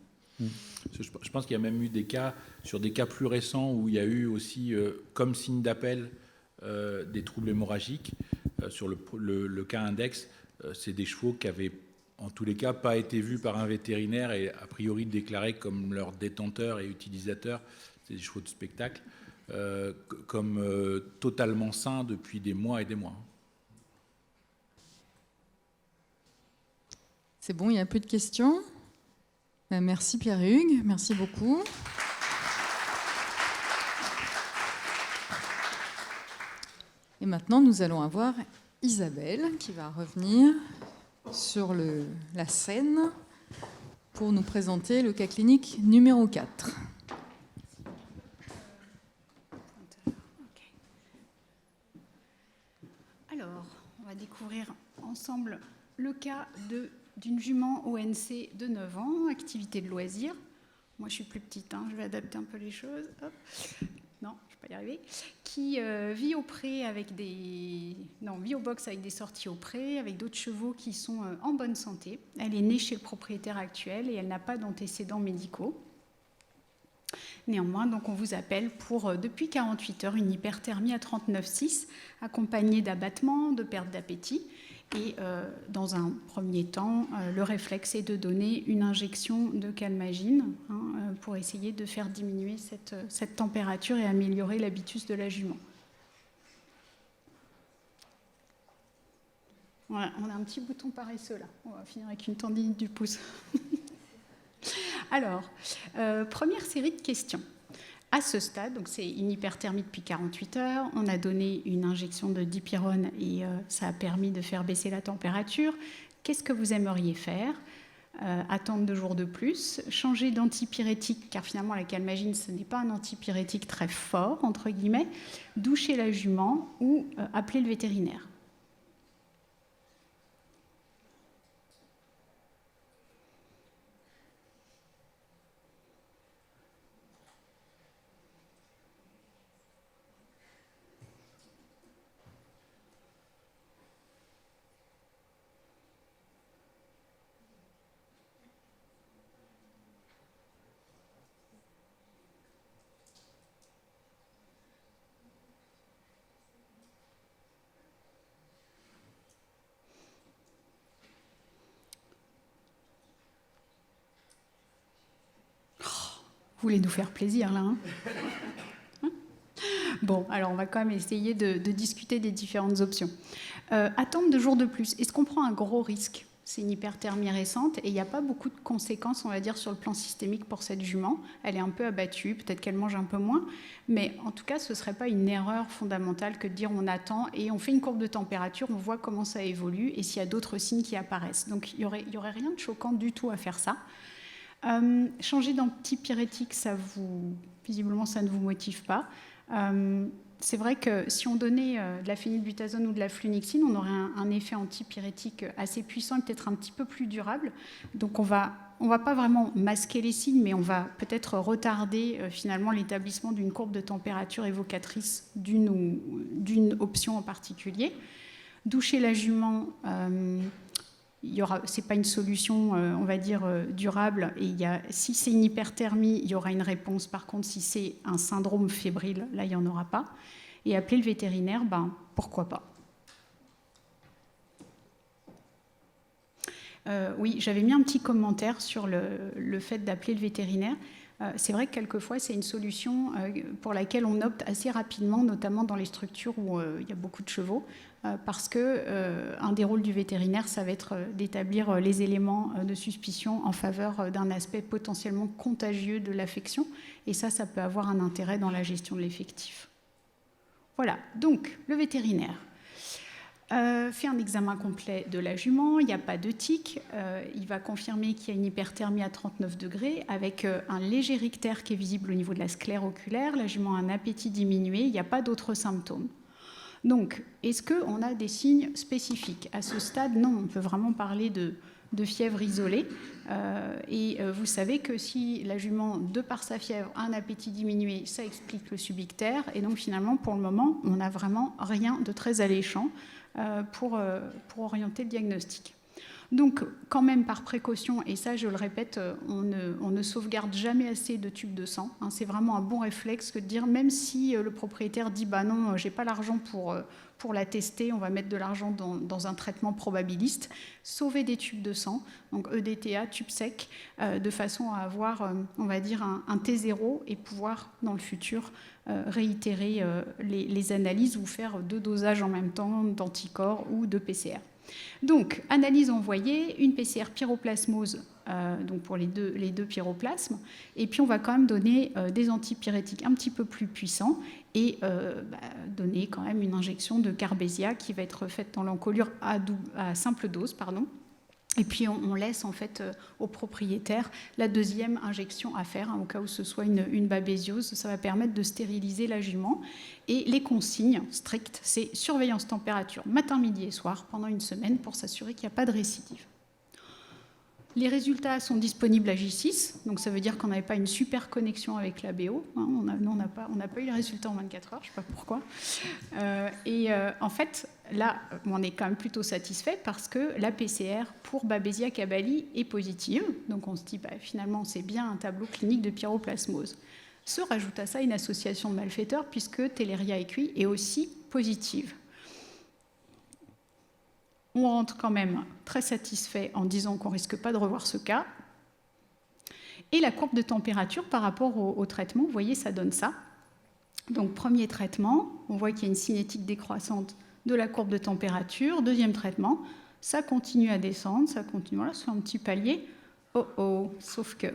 Je pense qu'il y a même eu des cas, sur des cas plus récents, où il y a eu aussi, comme signe d'appel, des troubles hémorragiques. Sur le cas index, c'est des chevaux qui avaient, en tous les cas, pas été vus par un vétérinaire et a priori déclarés comme leurs détenteurs et utilisateurs, c'est des chevaux de spectacle, comme totalement sains depuis des mois et des mois. C'est bon, il n'y a plus de questions. Merci Pierre-Hugues, merci beaucoup. Et maintenant, nous allons avoir Isabelle qui va revenir sur la scène pour nous présenter le cas clinique numéro 4. Alors, on va découvrir ensemble le cas d'une jument ONC de 9 ans, activité de loisir. Moi, je suis plus petite, hein, je vais adapter un peu les choses. Hop. Non, je ne vais pas y arriver. Qui vit au pré vit au box avec des sorties au pré, avec d'autres chevaux qui sont en bonne santé. Elle est née chez le propriétaire actuel et elle n'a pas d'antécédents médicaux. Néanmoins, donc on vous appelle pour, depuis 48 heures, une hyperthermie à 39,6, accompagnée d'abattements, de perte d'appétit. Et dans un premier temps, le réflexe est de donner une injection de calmagine pour essayer de faire diminuer cette température et améliorer l'habitus de la jument. On a un petit bouton paresseux là. On va finir avec une tendinite du pouce. Alors, première série de questions. À ce stade, donc c'est une hyperthermie depuis 48 heures, on a donné une injection de dipyrone et ça a permis de faire baisser la température. Qu'est-ce que vous aimeriez faire ? Attendre 2 jours de plus, changer d'antipyrétique, car finalement la calmagine, ce n'est pas un antipyrétique très fort, entre guillemets, doucher la jument ou appeler le vétérinaire. Vous voulez nous faire plaisir, là, hein ? Bon, alors on va quand même essayer de discuter des différentes options. Attendre 2 jours de plus. Est-ce qu'on prend un gros risque ? C'est une hyperthermie récente et il n'y a pas beaucoup de conséquences, on va dire, sur le plan systémique pour cette jument. Elle est un peu abattue, peut-être qu'elle mange un peu moins, mais en tout cas, ce ne serait pas une erreur fondamentale que de dire on attend et on fait une courbe de température, on voit comment ça évolue et s'il y a d'autres signes qui apparaissent. Donc il n'y aurait rien de choquant du tout à faire ça. Changer d'antipyrétique, visiblement, ça ne vous motive pas. C'est vrai que si on donnait de la phénylbutazone ou de la flunixine, on aurait un effet antipyrétique assez puissant et peut-être un petit peu plus durable. Donc on va pas vraiment masquer les signes, mais on va peut-être retarder finalement l'établissement d'une courbe de température évocatrice d'une option en particulier. Doucher la jument, c'est pas une solution, on va dire, durable. Et si c'est une hyperthermie, il y aura une réponse. Par contre, si c'est un syndrome fébrile, là, il n'y en aura pas. Et appeler le vétérinaire, pourquoi pas. Oui, j'avais mis un petit commentaire sur le fait d'appeler le vétérinaire. C'est vrai que quelquefois, c'est une solution pour laquelle on opte assez rapidement, notamment dans les structures où il y a beaucoup de chevaux, parce qu'un des rôles du vétérinaire, ça va être d'établir les éléments de suspicion en faveur d'un aspect potentiellement contagieux de l'affection. Et ça peut avoir un intérêt dans la gestion de l'effectif. Voilà, donc le vétérinaire fait un examen complet de la jument, il n'y a pas de tic, il va confirmer qu'il y a une hyperthermie à 39 degrés avec un léger ictère qui est visible au niveau de la sclère oculaire, la jument a un appétit diminué, il n'y a pas d'autres symptômes. Donc, est-ce qu'on a des signes spécifiques ? À ce stade, non, on peut vraiment parler de fièvre isolée. Vous savez que si la jument, de par sa fièvre, a un appétit diminué, ça explique le subictère. Et donc, finalement, pour le moment, on n'a vraiment rien de très alléchant pour orienter le diagnostic. Donc, quand même, par précaution, et ça, je le répète, on ne sauvegarde jamais assez de tubes de sang. Hein, c'est vraiment un bon réflexe que de dire, même si le propriétaire dit « bah non, j'ai pas l'argent pour la tester, on va mettre de l'argent dans un traitement probabiliste », sauver des tubes de sang, donc EDTA, tube sec, de façon à avoir, on va dire, un T0 et pouvoir, dans le futur, réitérer les analyses ou faire 2 dosages en même temps d'anticorps ou de PCR. Donc, analyse envoyée, une PCR pyroplasmose donc pour les deux pyroplasmes, et puis on va quand même donner des antipyrétiques un petit peu plus puissants et donner quand même une injection de Carbésia qui va être faite dans l'encolure à simple dose, Et puis on laisse en fait au propriétaire la deuxième injection à faire, au cas où ce soit une babésiose. Ça va permettre de stériliser la jument. Et les consignes strictes, c'est surveillance température matin, midi et soir pendant 1 semaine pour s'assurer qu'il n'y a pas de récidive. Les résultats sont disponibles à J6, donc ça veut dire qu'on n'avait pas une super connexion avec la BO. Hein, on n'a pas eu les résultats en 24 heures, je ne sais pas pourquoi. En fait, là, on est quand même plutôt satisfait parce que la PCR pour Babesia cabali est positive. Donc on se dit, finalement, c'est bien un tableau clinique de pyroplasmose. Se rajoute à ça une association de malfaiteurs puisque Teleria equi est aussi positive. On rentre quand même très satisfait en disant qu'on ne risque pas de revoir ce cas. Et la courbe de température par rapport au traitement, vous voyez, ça donne ça. Donc, premier traitement, on voit qu'il y a une cinétique décroissante de la courbe de température, deuxième traitement, ça continue à descendre, ça continue, voilà, sur un petit palier. Oh oh, sauf que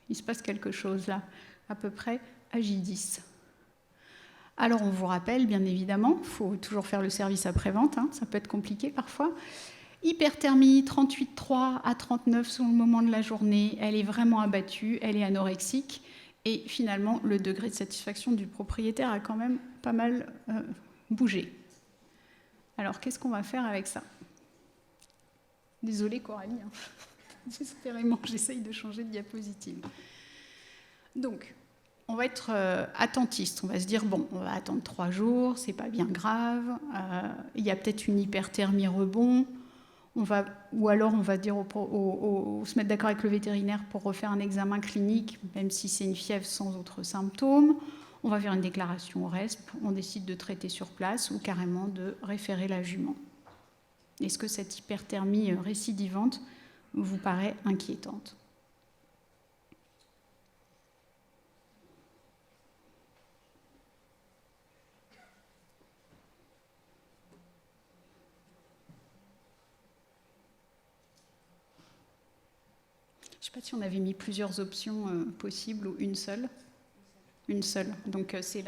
il se passe quelque chose là, à peu près à J10. Alors on vous rappelle, bien évidemment, il faut toujours faire le service après-vente, hein, ça peut être compliqué parfois. Hyperthermie, 38,3 à 39 sur le moment de la journée, elle est vraiment abattue, elle est anorexique, et finalement le degré de satisfaction du propriétaire a quand même pas mal bougé. Alors qu'est-ce qu'on va faire avec ça? Désolée Coralie, hein. Désespérément, j'essaye de changer de diapositive. Donc, on va être attentiste. On va se dire, bon, on va attendre 3 jours, c'est pas bien grave. Il y a peut-être une hyperthermie rebond. Ou alors, on va dire se mettre d'accord avec le vétérinaire pour refaire un examen clinique, même si c'est une fièvre sans autres symptômes. On va faire une déclaration au RESP. On décide de traiter sur place ou carrément de référer la jument. Est-ce que cette hyperthermie récidivante vous paraît inquiétante? Je ne sais pas si on avait mis plusieurs options possibles ou une seule. Une seule. Donc c'est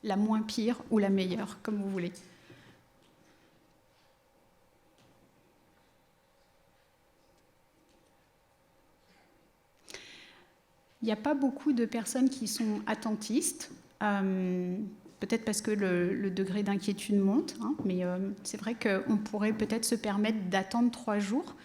la moins pire ou la meilleure, comme vous voulez. Il n'y a pas beaucoup de personnes qui sont attentistes, peut-être parce que le degré d'inquiétude monte, hein, mais c'est vrai qu'on pourrait peut-être se permettre d'attendre 3 jours,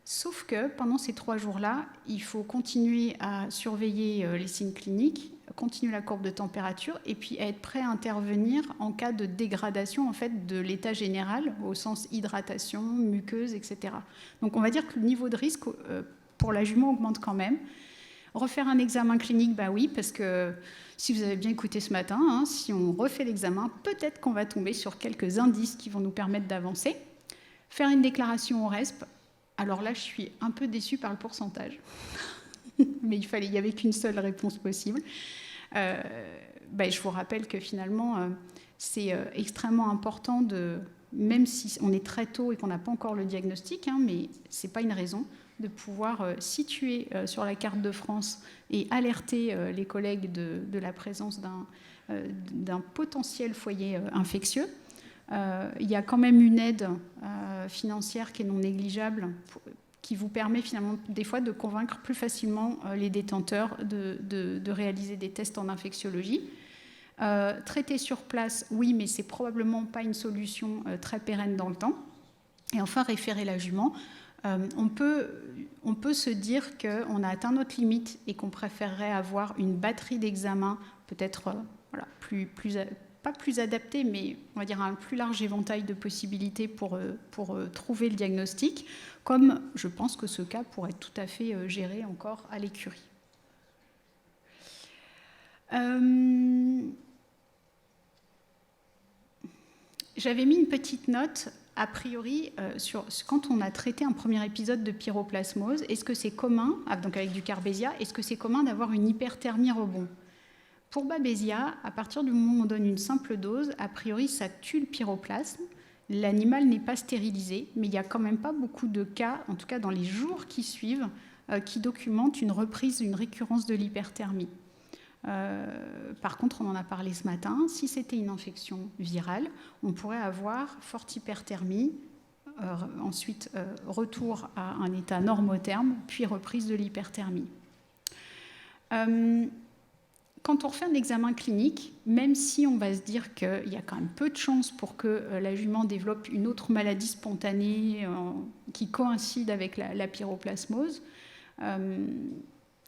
sauf que pendant ces 3 jours-là, il faut continuer à surveiller les signes cliniques, continuer la courbe de température et puis être prêt à intervenir en cas de dégradation en fait, de l'état général, au sens hydratation, muqueuse, etc. Donc on va dire que le niveau de risque pour la jument augmente quand même. Refaire un examen clinique, bah oui, parce que si vous avez bien écouté ce matin, hein, si on refait l'examen, peut-être qu'on va tomber sur quelques indices qui vont nous permettre d'avancer. Faire une déclaration au RESP, alors là, je suis un peu déçue par le pourcentage. Mais il n'y avait qu'une seule réponse possible. Je vous rappelle que finalement, c'est extrêmement important, même si on est très tôt et qu'on n'a pas encore le diagnostic, hein, mais ce n'est pas une raison, de pouvoir situer sur la carte de France et alerter les collègues de la présence d'un potentiel foyer infectieux. Il y a quand même une aide financière qui est non négligeable, qui vous permet finalement des fois de convaincre plus facilement les détenteurs de réaliser des tests en infectiologie. Traiter sur place, oui, mais c'est probablement pas une solution très pérenne dans le temps. Et enfin, référer la jument. On peut se dire qu'on a atteint notre limite et qu'on préférerait avoir une batterie d'examens peut-être pas plus adaptée, mais on va dire un plus large éventail de possibilités pour trouver le diagnostic, comme je pense que ce cas pourrait être tout à fait géré encore à l'écurie. J'avais mis une petite note. A priori, quand on a traité un premier épisode de pyroplasmose, est-ce que c'est commun, donc avec du Carbésia, est-ce que c'est commun d'avoir une hyperthermie rebond? Pour Babesia, à partir du moment où on donne une simple dose, a priori, ça tue le pyroplasme. L'animal n'est pas stérilisé, mais il n'y a quand même pas beaucoup de cas, en tout cas dans les jours qui suivent, qui documentent une reprise, une récurrence de l'hyperthermie. Par contre, on en a parlé ce matin, si c'était une infection virale, on pourrait avoir forte hyperthermie, ensuite retour à un état normotherme, puis reprise de l'hyperthermie. Quand on refait un examen clinique, même si on va se dire qu'il y a quand même peu de chances pour que la jument développe une autre maladie spontanée qui coïncide avec la pyroplasmose,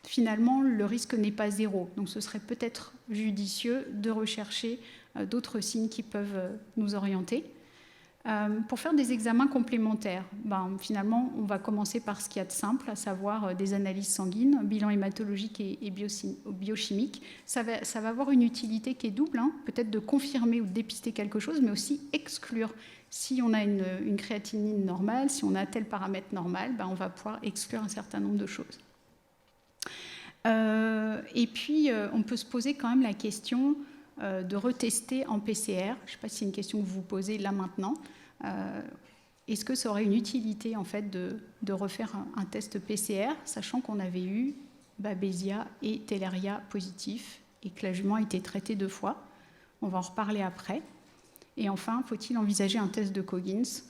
finalement, le risque n'est pas zéro. Donc ce serait peut-être judicieux de rechercher d'autres signes qui peuvent nous orienter. Pour faire des examens complémentaires, finalement, on va commencer par ce qu'il y a de simple, à savoir des analyses sanguines, bilan hématologique et biochimique. Ça va avoir une utilité qui est double, hein, peut-être de confirmer ou de dépister quelque chose, mais aussi exclure. Si on a une créatinine normale, si on a tel paramètre normal, on va pouvoir exclure un certain nombre de choses. Et puis, on peut se poser quand même la question de retester en PCR. Je ne sais pas si c'est une question que vous vous posez là maintenant. Est-ce que ça aurait une utilité en fait de refaire un test PCR, sachant qu'on avait eu Babesia et Theileria positifs et que la jument a été traitée 2 fois? On va en reparler après. Et enfin, faut-il envisager un test de Coggins?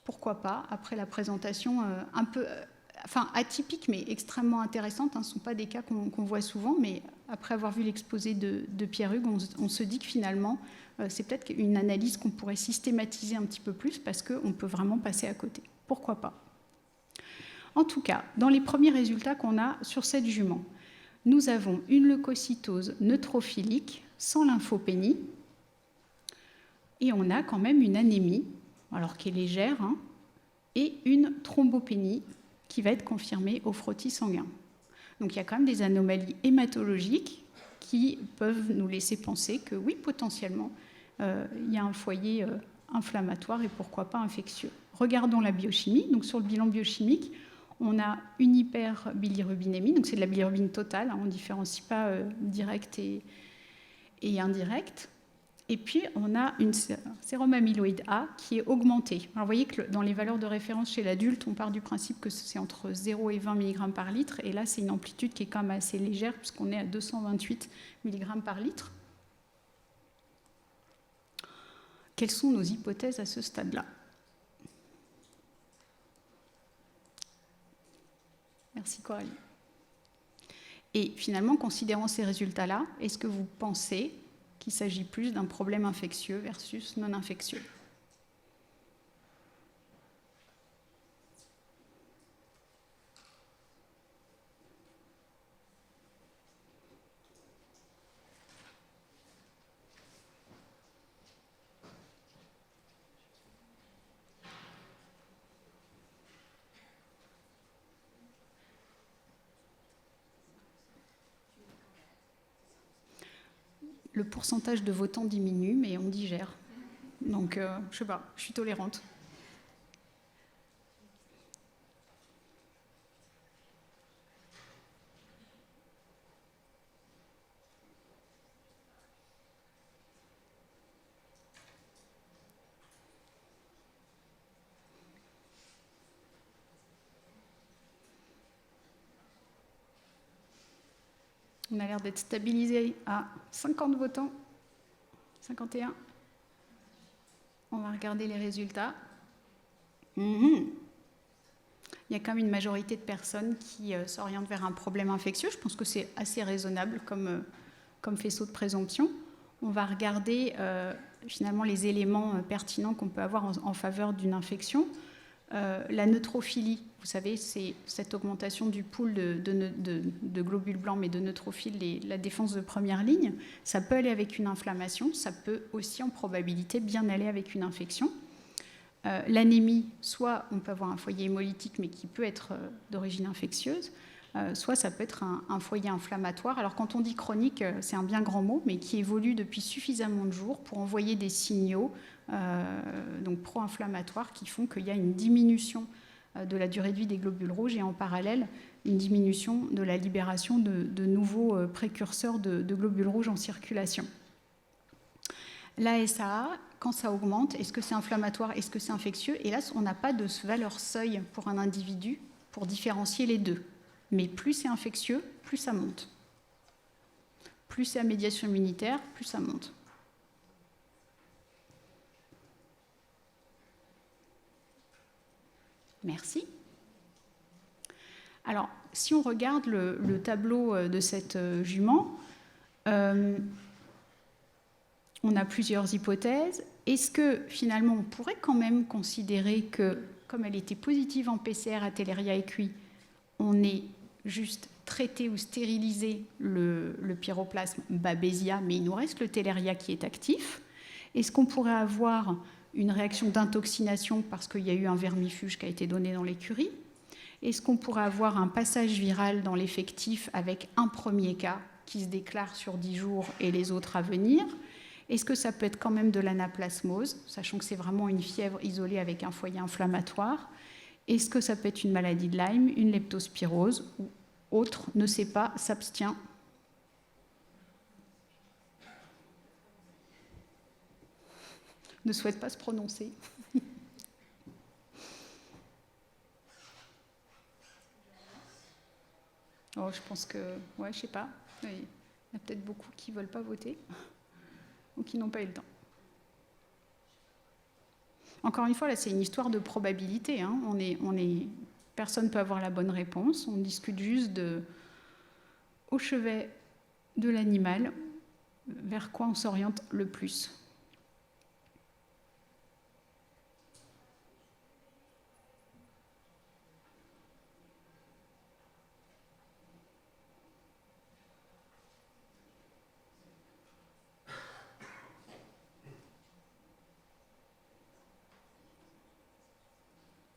Pourquoi pas? Après la présentation un peu atypique, mais extrêmement intéressante. Ce ne sont pas des cas qu'on voit souvent, mais après avoir vu l'exposé de Pierre-Hugues, on se dit que finalement, c'est peut-être une analyse qu'on pourrait systématiser un petit peu plus parce qu'on peut vraiment passer à côté. Pourquoi pas? En tout cas, dans les premiers résultats qu'on a sur cette jument, nous avons une leucocytose neutrophilique sans lymphopénie et on a quand même une anémie, alors qui est légère, et une thrombopénie qui va être confirmée au frottis sanguin. Donc il y a quand même des anomalies hématologiques qui peuvent nous laisser penser que oui, potentiellement, il y a un foyer inflammatoire et pourquoi pas infectieux. Regardons la biochimie. Donc sur le bilan biochimique, on a une hyperbilirubinémie, donc c'est de la bilirubine totale, on ne différencie pas direct et indirect. Et puis, on a une sérum amyloïde A qui est augmentée. Alors, vous voyez que dans les valeurs de référence chez l'adulte, on part du principe que c'est entre 0 et 20 mg par litre. Et là, c'est une amplitude qui est quand même assez légère, puisqu'on est à 228 mg par litre. Quelles sont nos hypothèses à ce stade-là? Merci Coralie. Et finalement, considérant ces résultats-là, est-ce que vous pensez qu'il s'agit plus d'un problème infectieux versus non infectieux? Le pourcentage de votants diminue, mais on digère. Donc, je ne sais pas, je suis tolérante. On a l'air d'être stabilisé à 50 votants. 51. On va regarder les résultats. Il y a quand même une majorité de personnes qui s'orientent vers un problème infectieux. Je pense que c'est assez raisonnable comme faisceau de présomption. On va regarder finalement les éléments pertinents qu'on peut avoir en faveur d'une infection. La neutrophilie, vous savez, c'est cette augmentation du pool de globules blancs, mais de neutrophiles, la défense de première ligne. Ça peut aller avec une inflammation, ça peut aussi en probabilité bien aller avec une infection. L'anémie, soit on peut avoir un foyer hémolytique, mais qui peut être d'origine infectieuse, soit ça peut être un foyer inflammatoire. Alors quand on dit chronique, c'est un bien grand mot, mais qui évolue depuis suffisamment de jours pour envoyer des signaux donc pro-inflammatoires qui font qu'il y a une diminution de la durée de vie des globules rouges et en parallèle une diminution de la libération de nouveaux précurseurs de globules rouges en circulation. La SAA, quand ça augmente, est-ce que c'est inflammatoire, est-ce que c'est infectieux? Et là, on n'a pas de valeur seuil pour un individu pour différencier les deux. Mais plus c'est infectieux, plus ça monte. Plus c'est à médiation immunitaire, plus ça monte. Merci. Alors, si on regarde le tableau de cette jument, on a plusieurs hypothèses. Est-ce que finalement on pourrait quand même considérer que, comme elle était positive en PCR à Theileria equi, on ait juste traité ou stérilisé le pyroplasme Babesia, mais il nous reste le Theileria qui est actif? Est-ce qu'on pourrait avoir une réaction d'intoxination parce qu'il y a eu un vermifuge qui a été donné dans l'écurie? Est-ce qu'on pourrait avoir un passage viral dans l'effectif avec un premier cas qui se déclare sur 10 jours et les autres à venir? Est-ce que ça peut être quand même de l'anaplasmose, sachant que c'est vraiment une fièvre isolée avec un foyer inflammatoire? Est-ce que ça peut être une maladie de Lyme, une leptospirose ou autre? Ne sait pas, s'abstient. ne souhaite pas se prononcer. Oh, je pense que, ouais, je sais pas. Il y a peut-être beaucoup qui ne veulent pas voter ou qui n'ont pas eu le temps. Encore une fois, là, c'est une histoire de probabilité. Hein. Personne ne peut avoir la bonne réponse. On discute juste au chevet de l'animal, vers quoi on s'oriente le plus.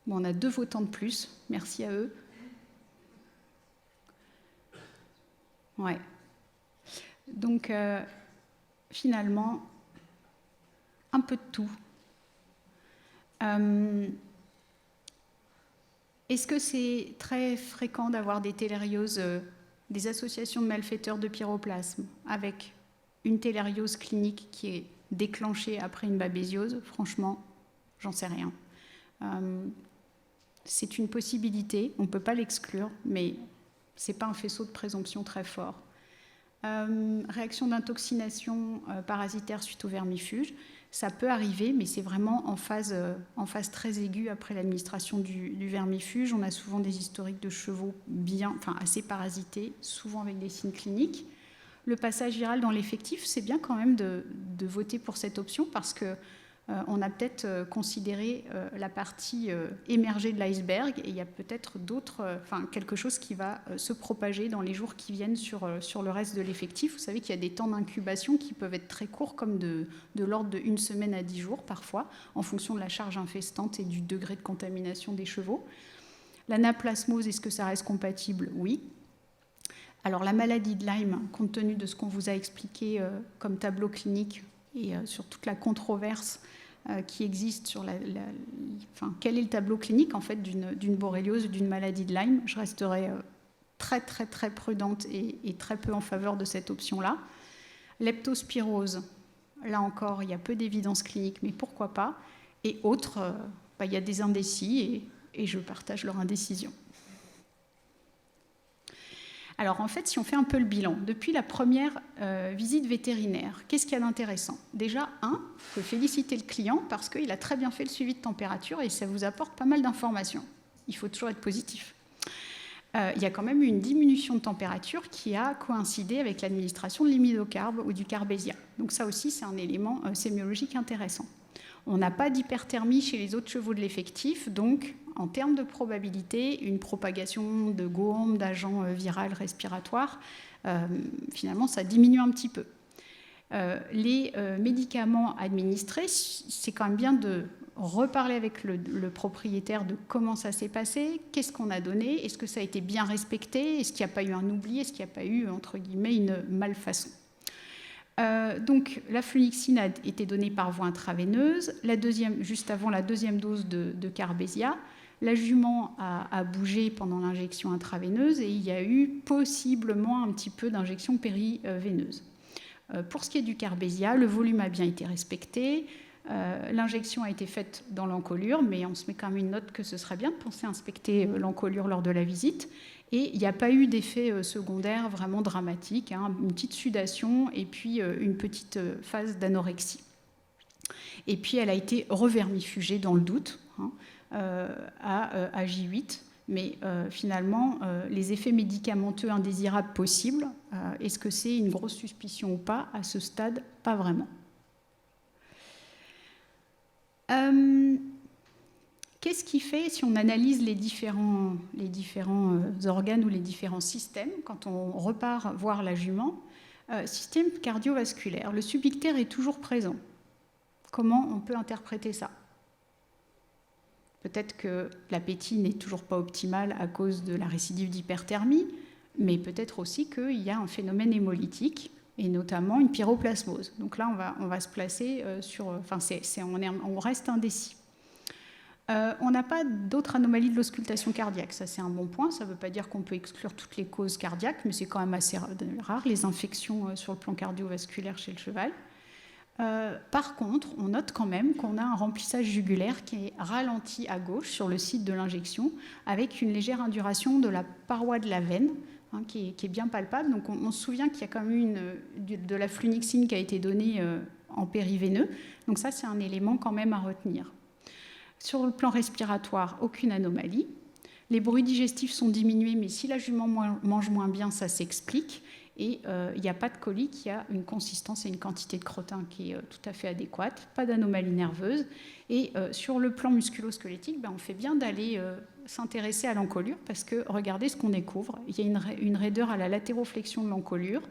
Bon, on a 2 votants de plus, merci à eux. Ouais. Donc, finalement, un peu de tout. Est-ce que c'est très fréquent d'avoir des télérioses, des associations de malfaiteurs de pyroplasme avec une télériose clinique qui est déclenchée après une babésiose? Franchement, j'en sais rien. C'est une possibilité, on ne peut pas l'exclure, mais ce n'est pas un faisceau de présomption très fort. Réaction d'intoxination parasitaire suite au vermifuge, ça peut arriver, mais c'est vraiment en phase très aiguë après l'administration du vermifuge. On a souvent des historiques de chevaux assez parasités, souvent avec des signes cliniques. Le passage viral dans l'effectif, c'est bien quand même de voter pour cette option parce que on a peut-être considéré la partie émergée de l'iceberg et il y a peut-être quelque chose qui va se propager dans les jours qui viennent sur le reste de l'effectif. Vous savez qu'il y a des temps d'incubation qui peuvent être très courts, comme de l'ordre de 1 semaine à 10 jours parfois, en fonction de la charge infestante et du degré de contamination des chevaux. L'anaplasmose, est-ce que ça reste compatible? Oui. Alors la maladie de Lyme, compte tenu de ce qu'on vous a expliqué comme tableau clinique, et sur toute la controverse qui existe sur quel est le tableau clinique en fait d'une borréliose ou d'une maladie de Lyme, je resterai très très très prudente et très peu en faveur de cette option-là. Leptospirose, là encore, il y a peu d'évidence clinique, mais pourquoi pas. Et autres, il y a des indécis et je partage leur indécision. Alors en fait, si on fait un peu le bilan, depuis la première visite vétérinaire, qu'est-ce qu'il y a d'intéressant? Déjà, il faut féliciter le client parce qu'il a très bien fait le suivi de température et ça vous apporte pas mal d'informations. Il faut toujours être positif. Il y a quand même eu une diminution de température qui a coïncidé avec l'administration de l'imidocarbe ou du Carbésia. Donc ça aussi, c'est un élément sémiologique intéressant. On n'a pas d'hyperthermie chez les autres chevaux de l'effectif, donc en termes de probabilité, une propagation de gourme, d'agents viraux respiratoires, finalement, ça diminue un petit peu. Les médicaments administrés, c'est quand même bien de reparler avec le propriétaire de comment ça s'est passé, qu'est-ce qu'on a donné, est-ce que ça a été bien respecté, est-ce qu'il n'y a pas eu un oubli, est-ce qu'il n'y a pas eu, entre guillemets, une malfaçon. Donc la flunixine a été donnée par voie intraveineuse, juste avant la 2e dose de Carbésia. La jument a bougé pendant l'injection intraveineuse et il y a eu possiblement un petit peu d'injection périveineuse. Pour ce qui est du Carbésia, le volume a bien été respecté. L'injection a été faite dans l'encolure, mais on se met quand même une note que ce serait bien de penser à inspecter l'encolure lors de la visite. Et il n'y a pas eu d'effet secondaire vraiment dramatique, une petite sudation et puis une petite phase d'anorexie. Et puis elle a été revermifugée dans le doute à J8. Mais finalement, les effets médicamenteux indésirables possibles, est-ce que c'est une grosse suspicion ou pas? À ce stade, pas vraiment. Qu'est-ce qui fait, si on analyse les différents organes ou les différents systèmes, quand on repart voir la jument, système cardiovasculaire, le subictaire est toujours présent. Comment on peut interpréter ça? Peut-être que l'appétit n'est toujours pas optimal à cause de la récidive d'hyperthermie, mais peut-être aussi qu'il y a un phénomène hémolytique, et notamment une pyroplasmose. Donc là, on va se placer sur... on reste indécis. On n'a pas d'autres anomalies de l'auscultation cardiaque. Ça, c'est un bon point. Ça ne veut pas dire qu'on peut exclure toutes les causes cardiaques, mais c'est quand même assez rare, les infections sur le plan cardiovasculaire chez le cheval. Par contre, on note quand même qu'on a un remplissage jugulaire qui est ralenti à gauche sur le site de l'injection, avec une légère induration de la paroi de la veine, qui est bien palpable. Donc on se souvient qu'il y a quand même eu de la flunixine qui a été donnée en périveineux. Donc ça, c'est un élément quand même à retenir. Sur le plan respiratoire, aucune anomalie. Les bruits digestifs sont diminués, mais si la jument mange moins bien, ça s'explique. Et il n'y a pas de colique, il y a une consistance et une quantité de crottin qui est tout à fait adéquate, pas d'anomalie nerveuse. Et sur le plan musculo-squelettique, on fait bien d'aller s'intéresser à l'encolure, parce que regardez ce qu'on découvre. Il y a une raideur à la latéroflexion de l'encolure.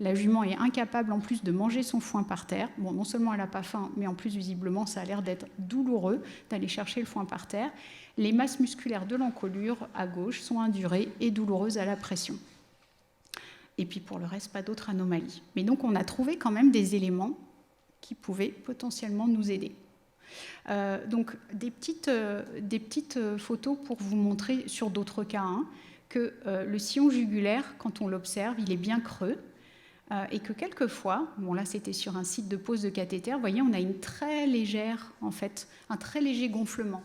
La jument est incapable en plus de manger son foin par terre. Bon, non seulement elle n'a pas faim, mais en plus visiblement ça a l'air d'être douloureux d'aller chercher le foin par terre. Les masses musculaires de l'encolure à gauche sont indurées et douloureuses à la pression. Et puis pour le reste, pas d'autres anomalies. Mais donc on a trouvé quand même des éléments qui pouvaient potentiellement nous aider. Donc des petites photos pour vous montrer sur d'autres cas que le sillon jugulaire, quand on l'observe, il est bien creux. Et que quelquefois, bon là c'était sur un site de pose de cathéter, vous voyez, on a un très léger gonflement.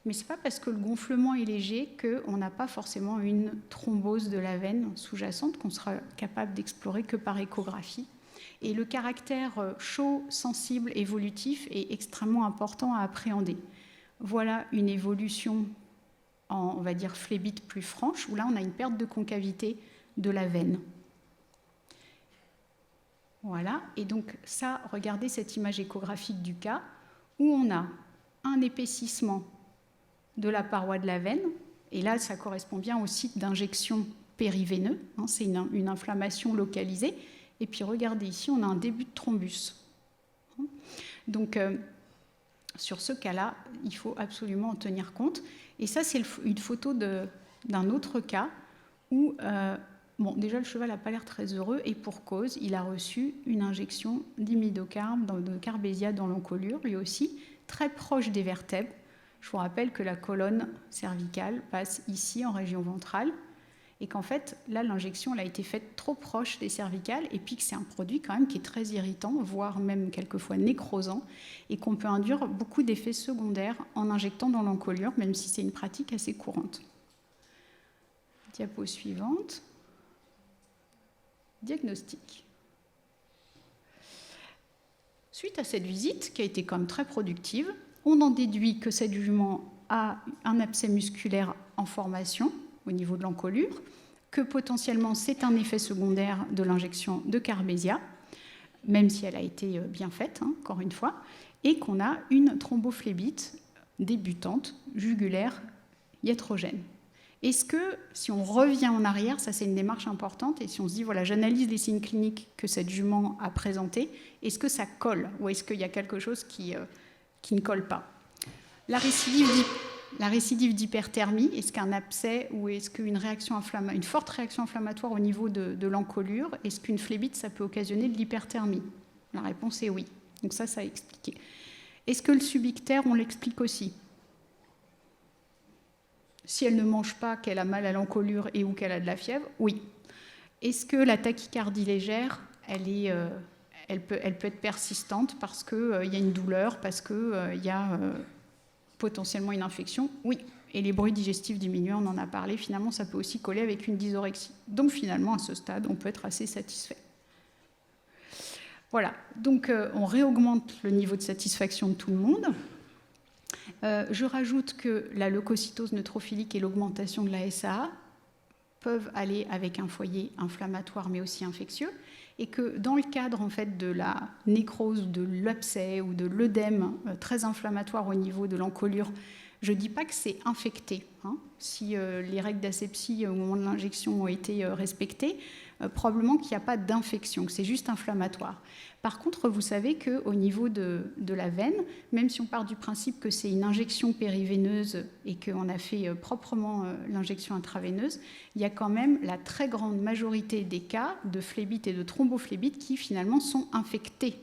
Mais ce n'est pas parce que le gonflement est léger qu'on n'a pas forcément une thrombose de la veine sous-jacente qu'on sera capable d'explorer que par échographie. Et le caractère chaud, sensible, évolutif est extrêmement important à appréhender. Voilà une évolution en, on va dire, phlébite plus franche, où là on a une perte de concavité de la veine. Voilà, et donc ça, regardez cette image échographique du cas, où on a un épaississement de la paroi de la veine, et là ça correspond bien au site d'injection périveineux, c'est une inflammation localisée, et puis regardez ici, on a un début de thrombus. Donc sur ce cas-là, il faut absolument en tenir compte, et ça c'est une photo d'un autre cas, où bon, déjà le cheval n'a pas l'air très heureux, et pour cause, il a reçu une injection d'imidocarbe, de carbésia dans l'encolure, lui aussi, très proche des vertèbres. Je vous rappelle que la colonne cervicale passe ici en région ventrale et qu'en fait, là, l'injection elle a été faite trop proche des cervicales et puis que c'est un produit quand même qui est très irritant, voire même quelquefois nécrosant et qu'on peut induire beaucoup d'effets secondaires en injectant dans l'encolure, même si c'est une pratique assez courante. Diapo suivante. Diagnostic. Suite à cette visite, qui a été quand même très productive, on en déduit que cette jument a un abcès musculaire en formation au niveau de l'encolure, que potentiellement c'est un effet secondaire de l'injection de carbésia, même si elle a été bien faite, encore une fois, et qu'on a une thrombophlébite débutante, jugulaire, iatrogène. Est-ce que, si on revient en arrière, ça c'est une démarche importante, et si on se dit, voilà, j'analyse les signes cliniques que cette jument a présentés, est-ce que ça colle, ou est-ce qu'il y a quelque chose qui ne colle pas? La récidive d'hyperthermie, est-ce qu'un abcès ou est-ce qu'une une forte réaction inflammatoire au niveau de l'encolure, est-ce qu'une phlébite, ça peut occasionner de l'hyperthermie? La réponse est oui. Donc ça a expliqué. Est-ce que le subictère, on l'explique aussi? Si elle ne mange pas, qu'elle a mal à l'encolure et ou qu'elle a de la fièvre, oui. Est-ce que la tachycardie légère, elle peut être persistante parce qu'il y a une douleur, parce qu'il y a potentiellement une infection? Oui. Et les bruits digestifs diminués, on en a parlé, finalement ça peut aussi coller avec une dysorexie. Donc finalement, à ce stade, on peut être assez satisfait. Voilà, donc on réaugmente le niveau de satisfaction de tout le monde. Je rajoute que la leucocytose neutrophilique et l'augmentation de la SAA peuvent aller avec un foyer inflammatoire mais aussi infectieux, et que dans le cadre en fait, de la nécrose, de l'abcès ou de l'œdème très inflammatoire au niveau de l'encolure, je ne dis pas que c'est infecté. Si les règles d'asepsie au moment de l'injection ont été respectées, probablement qu'il n'y a pas d'infection, que c'est juste inflammatoire. Par contre, vous savez qu'au niveau de la veine, même si on part du principe que c'est une injection périveineuse et qu'on a fait proprement l'injection intraveineuse, il y a quand même la très grande majorité des cas de phlébite et de thrombophlébite qui finalement sont infectés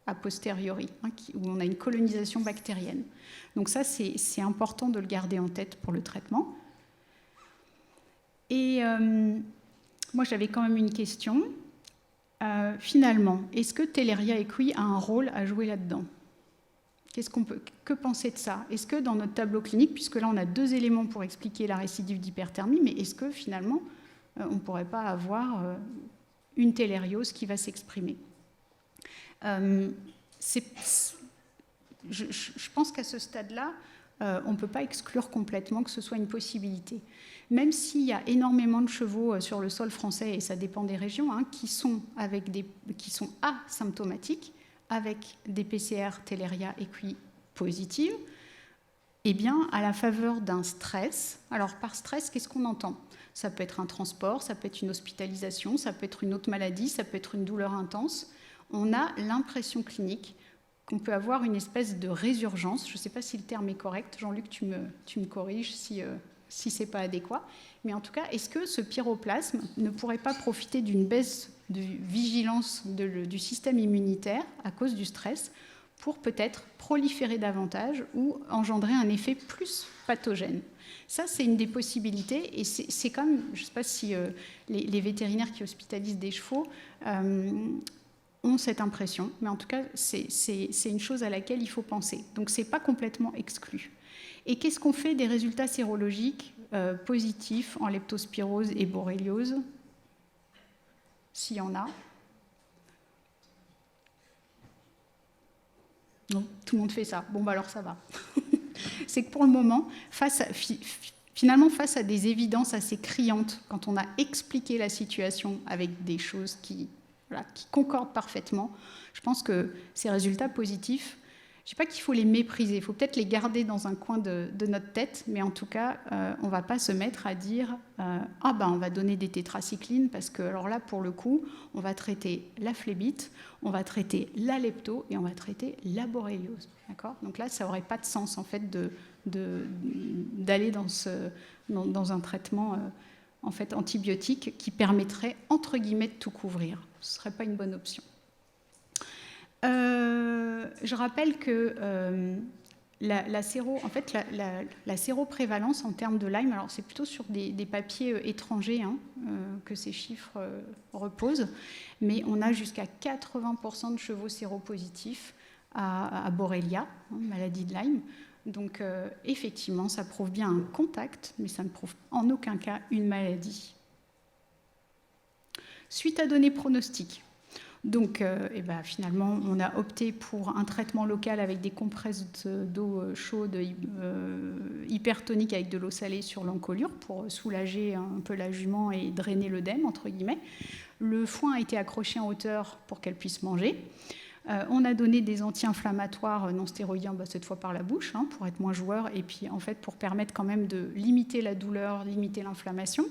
a posteriori, où on a une colonisation bactérienne. Donc ça, c'est important de le garder en tête pour le traitement. Et moi, j'avais quand même une question. Finalement, est-ce que Teleria equi a un rôle à jouer là-dedans ? Que penser de ça? Est-ce que dans notre tableau clinique, puisque là on a 2 éléments pour expliquer la récidive d'hyperthermie, mais est-ce que finalement on ne pourrait pas avoir une télériose qui va s'exprimer? Je pense qu'à ce stade-là, on ne peut pas exclure complètement que ce soit une possibilité. Même s'il y a énormément de chevaux sur le sol français, et ça dépend des régions, hein, qui sont asymptomatiques, avec des PCR Teleria equi positives, eh bien, à la faveur d'un stress, alors par stress, qu'est-ce qu'on entend? Ça peut être un transport, ça peut être une hospitalisation, ça peut être une autre maladie, ça peut être une douleur intense. On a l'impression clinique qu'on peut avoir une espèce de résurgence. Je ne sais pas si le terme est correct. Jean-Luc, tu me corriges si ce n'est pas adéquat. Mais en tout cas, est-ce que ce pyroplasme ne pourrait pas profiter d'une baisse de vigilance du système immunitaire à cause du stress pour peut-être proliférer davantage ou engendrer un effet plus pathogène? Ça, c'est une des possibilités. Et c'est quand même, je ne sais pas si les vétérinaires qui hospitalisent des chevaux ont cette impression, mais en tout cas, c'est une chose à laquelle il faut penser. Donc, ce n'est pas complètement exclu. Et qu'est-ce qu'on fait des résultats sérologiques positifs en leptospirose et borréliose, s'il y en a? Non, tout le monde fait ça. Bon, bah alors ça va. C'est que pour le moment, finalement, face à des évidences assez criantes, quand on a expliqué la situation avec des choses qui concordent parfaitement, je pense que ces résultats positifs, je ne dis pas qu'il faut les mépriser, il faut peut-être les garder dans un coin de notre tête, mais en tout cas, on ne va pas se mettre à dire on va donner des tétracyclines, parce que alors là, pour le coup, on va traiter la phlébite, on va traiter la lepto et on va traiter la borréliose. D'accord ? Donc là, ça n'aurait pas de sens, en fait, d'aller dans un traitement en fait, antibiotique qui permettrait, entre guillemets, de tout couvrir. Ce ne serait pas une bonne option. Je rappelle que la séroprévalence en termes de Lyme, alors c'est plutôt sur des papiers étrangers que ces chiffres reposent, mais on a jusqu'à 80% de chevaux séropositifs à Borrelia, maladie de Lyme. Donc effectivement, ça prouve bien un contact, mais ça ne prouve en aucun cas une maladie. Suite à données pronostiques. Donc, finalement, on a opté pour un traitement local avec des compresses d'eau chaude hypertonique avec de l'eau salée sur l'encolure pour soulager un peu la jument et drainer l'œdème, entre guillemets. Le foin a été accroché en hauteur pour qu'elle puisse manger. On a donné des anti-inflammatoires non stéroïdiens, cette fois par la bouche, pour être moins joueur, et puis en fait pour permettre quand même de limiter la douleur, limiter l'inflammation,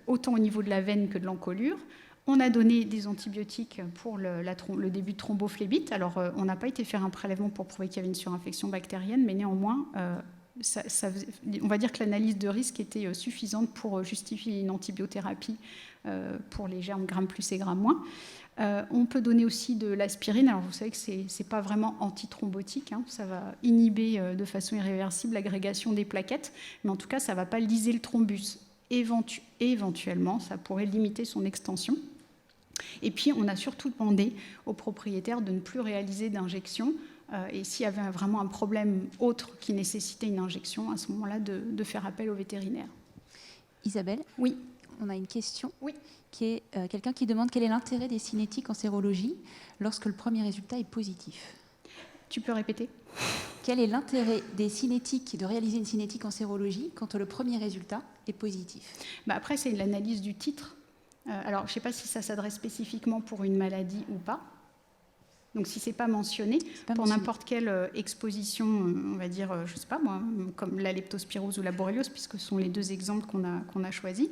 autant au niveau de la veine que de l'encolure. On a donné des antibiotiques pour le début de thrombophlébite. Alors, on n'a pas été faire un prélèvement pour prouver qu'il y avait une surinfection bactérienne, mais néanmoins, on va dire que l'analyse de risque était suffisante pour justifier une antibiothérapie pour les germes Gram+ et Gram-. On peut donner aussi de l'aspirine. Alors, vous savez que ce n'est pas vraiment antithrombotique. Ça va inhiber de façon irréversible l'agrégation des plaquettes, mais en tout cas, ça ne va pas liser le thrombus. Éventuellement, ça pourrait limiter son extension. Et puis, on a surtout demandé aux propriétaires de ne plus réaliser d'injection et s'il y avait vraiment un problème autre qui nécessitait une injection, à ce moment-là, de faire appel au vétérinaire. Isabelle ? Oui. On a une question. Oui. Qui est quelqu'un qui demande quel est l'intérêt des cinétiques en sérologie lorsque le premier résultat est positif. Tu peux répéter ? Quel est l'intérêt des cinétiques, de réaliser une cinétique en sérologie quand le premier résultat est positif ? Après, c'est l'analyse du titre. Alors, je ne sais pas si ça s'adresse spécifiquement pour une maladie ou pas. Donc, si ce n'est pas mentionné, pour n'importe quelle exposition, on va dire, je ne sais pas moi, comme la leptospirose ou la borréliose, puisque ce sont les 2 exemples qu'on a choisis.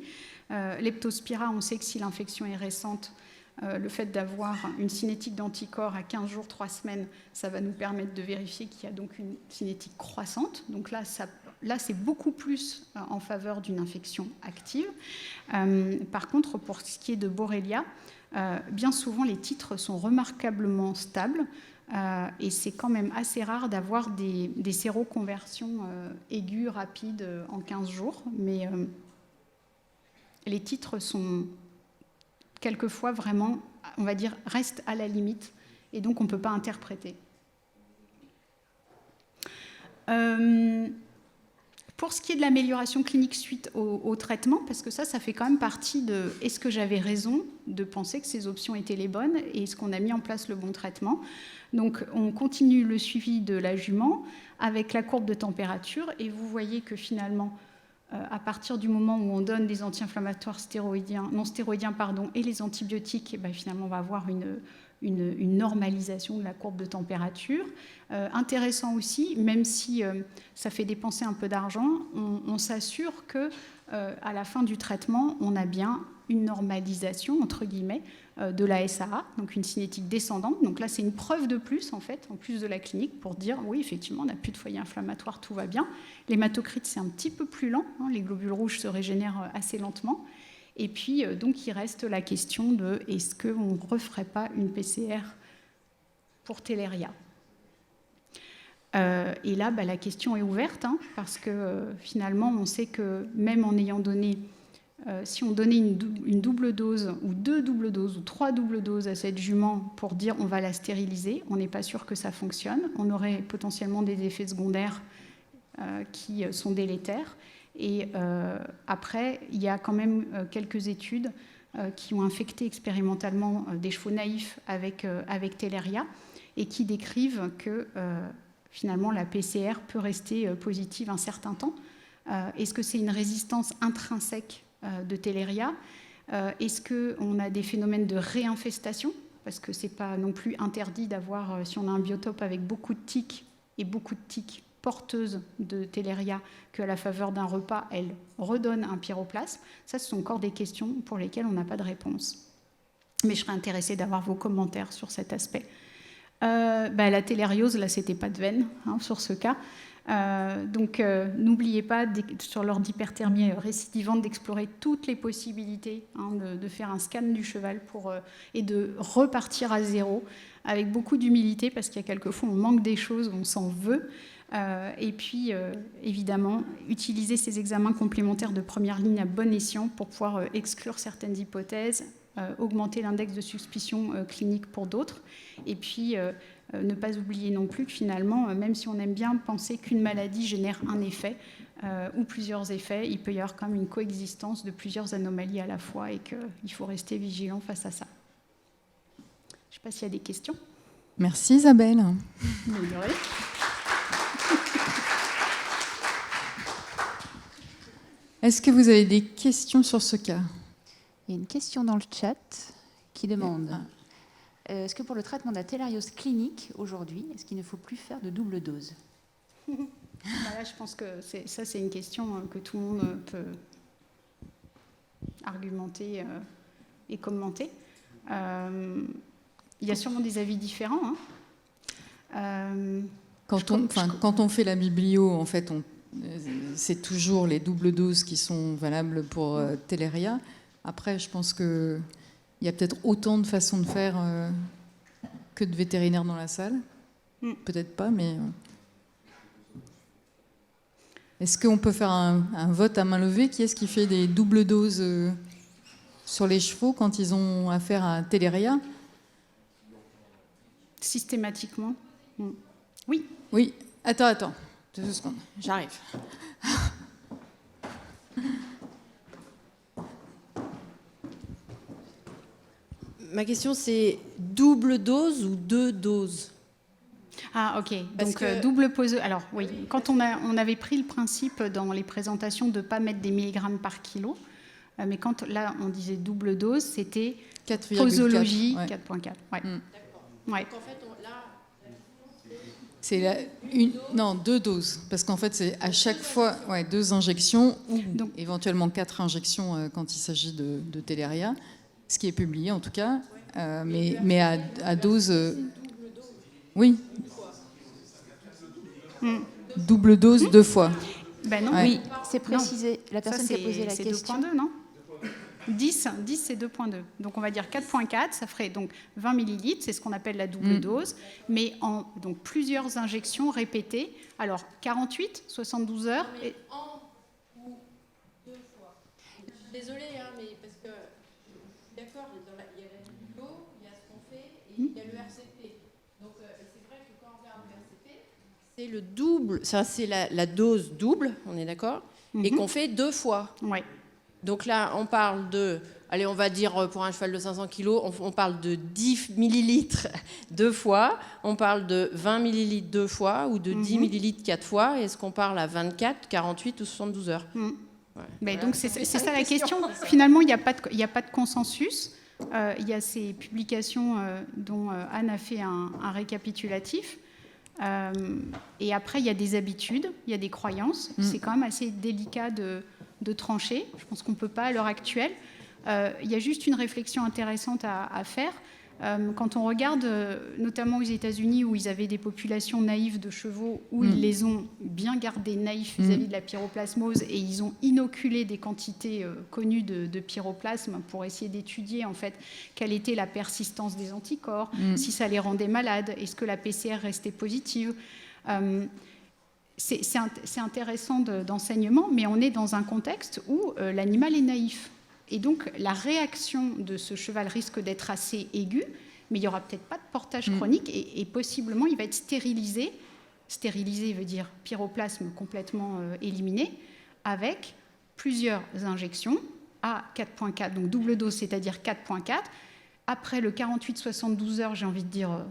Leptospira, on sait que si l'infection est récente, le fait d'avoir une cinétique d'anticorps à 15 jours, 3 semaines, ça va nous permettre de vérifier qu'il y a donc une cinétique croissante. Donc là, c'est beaucoup plus en faveur d'une infection active. Par contre, pour ce qui est de Borrelia, bien souvent, les titres sont remarquablement stables et c'est quand même assez rare d'avoir des séroconversions aiguës, rapides, en 15 jours. Mais les titres sont quelquefois vraiment, on va dire, restent à la limite, et donc on ne peut pas interpréter. Pour ce qui est de l'amélioration clinique suite au traitement, parce que ça fait quand même partie de « est-ce que j'avais raison de penser que ces options étaient les bonnes et est-ce qu'on a mis en place le bon traitement ?» Donc on continue le suivi de la jument avec la courbe de température et vous voyez que finalement, à partir du moment où on donne des anti-inflammatoires non stéroïdiens et les antibiotiques, finalement on va avoir une normalisation de la courbe de température. Intéressant aussi, même si ça fait dépenser un peu d'argent, on s'assure que à la fin du traitement, on a bien une normalisation, entre guillemets, de la SAA, donc une cinétique descendante. Donc là, c'est une preuve de plus, en fait, en plus de la clinique, pour dire, oui, effectivement, on n'a plus de foyer inflammatoire, tout va bien. L'hématocrit, c'est un petit peu plus lent, hein, les globules rouges se régénèrent assez lentement. Et puis, donc, il reste la question de est-ce qu'on ne referait pas une PCR pour Téléria ? Et là, la question est ouverte, hein, parce que finalement, on sait que même en ayant donné, si on donnait une double dose, ou 2 doubles doses, ou 3 doubles doses à cette jument pour dire on va la stériliser, on n'est pas sûr que ça fonctionne. On aurait potentiellement des effets secondaires qui sont délétères. Et après, il y a quand même quelques études qui ont infecté expérimentalement des chevaux naïfs avec Téléria et qui décrivent que finalement la PCR peut rester positive un certain temps. Est-ce que c'est une résistance intrinsèque de Téléria ? Est-ce qu'on a des phénomènes de réinfestation ? Parce que ce n'est pas non plus interdit d'avoir, si on a un biotope avec beaucoup de tiques et beaucoup de tiques porteuse de Téléria, qu'à la faveur d'un repas, elle redonne un pyroplasme. Ça, ce sont encore des questions pour lesquelles on n'a pas de réponse. Mais je serais intéressée d'avoir vos commentaires sur cet aspect. La télériose, là, c'était pas de veine, hein, sur ce cas. Donc, n'oubliez pas, sur l'ordre d'hyperthermie récidivante, d'explorer toutes les possibilités, hein, de faire un scan du cheval et de repartir à zéro, avec beaucoup d'humilité, parce qu'il y a quelquefois, on manque des choses, on s'en veut. Et puis, évidemment, utiliser ces examens complémentaires de première ligne à bon escient pour pouvoir exclure certaines hypothèses, augmenter l'index de suspicion clinique pour d'autres. Et puis, ne pas oublier non plus que finalement, même si on aime bien penser qu'une maladie génère un effet ou plusieurs effets, il peut y avoir quand même une coexistence de plusieurs anomalies à la fois et qu'il faut rester vigilant face à ça. Je ne sais pas s'il y a des questions. Merci Isabelle. Est-ce que vous avez des questions sur ce cas ? Il y a une question dans le chat qui demande est-ce que pour le traitement de la télériose clinique aujourd'hui, est-ce qu'il ne faut plus faire de double dose ? Voilà, je pense que c'est une question que tout le monde peut argumenter et commenter. Il y a sûrement des avis différents. Hein. Quand on fait la biblio, en fait, c'est toujours les doubles doses qui sont valables pour Téléria. Après, je pense qu'il y a peut-être autant de façons de faire que de vétérinaires dans la salle. Peut-être pas, mais... Est-ce qu'on peut faire un vote à main levée ? Qui est-ce qui fait des doubles doses sur les chevaux quand ils ont affaire à Téléria ? Systématiquement. Oui. Oui. Attends. 2 secondes. J'arrive. Ma question, c'est double dose ou 2 doses ? Ah, ok. Donc, double pose. Alors, oui, quand on avait pris le principe dans les présentations de ne pas mettre des milligrammes par kilo, mais quand là, on disait double dose, c'était 4,4. posologie 4,4. Ouais. Ouais. Ouais. Donc, en fait, c'est 2 doses. Parce qu'en fait, c'est à chaque fois 2 injections ou donc, éventuellement 4 injections quand il s'agit de Téléria, ce qui est publié en tout cas. Mais à dose... oui. Double dose 2 fois. Ben non, oui, c'est précisé. La personne qui a posé la question. C'est 2,2, non ? 10, c'est 2,2. Donc on va dire 4,4, ça ferait donc 20 millilitres, c'est ce qu'on appelle la double dose, mais en donc, plusieurs injections répétées. Alors 48, 72 heures. Non, mais en ou 2 fois. Désolée, hein, mais parce que d'accord, il y a la biblio, il y a ce qu'on fait, et il y a le RCP. Donc c'est vrai que quand on regarde le RCP, c'est le double, ça c'est la dose double, on est d'accord, et qu'on fait 2 fois. Ouais. Donc là, on parle de, allez, on va dire pour un cheval de 500 kg, on parle de 10 millilitres 2 fois, on parle de 20 millilitres 2 fois, ou de 10 millilitres 4 fois. Est-ce qu'on parle à 24, 48 ou 72 heures? Ouais. Mais Voilà. donc c'est ça la question. Finalement, il n'y a pas de consensus. Il y a ces publications dont Anne a fait un récapitulatif. Et après, il y a des habitudes, il y a des croyances. C'est quand même assez délicat de trancher. Je pense qu'on ne peut pas à l'heure actuelle. Il y a juste une réflexion intéressante à faire. Quand on regarde, notamment aux États-Unis, où ils avaient des populations naïves de chevaux, où ils les ont bien gardés naïfs vis-à-vis de la pyroplasmose, et ils ont inoculé des quantités connues de pyroplasme pour essayer d'étudier en fait quelle était la persistance des anticorps, si ça les rendait malades, est-ce que la PCR restait positive. C'est intéressant d'enseignement, mais on est dans un contexte où l'animal est naïf. Et donc, la réaction de ce cheval risque d'être assez aiguë, mais il n'y aura peut-être pas de portage chronique et possiblement, il va être stérilisé. Stérilisé veut dire pyroplasme complètement éliminé, avec plusieurs injections à 4,4, donc double dose, c'est-à-dire 4,4. Après le 48-72 heures, j'ai envie de dire...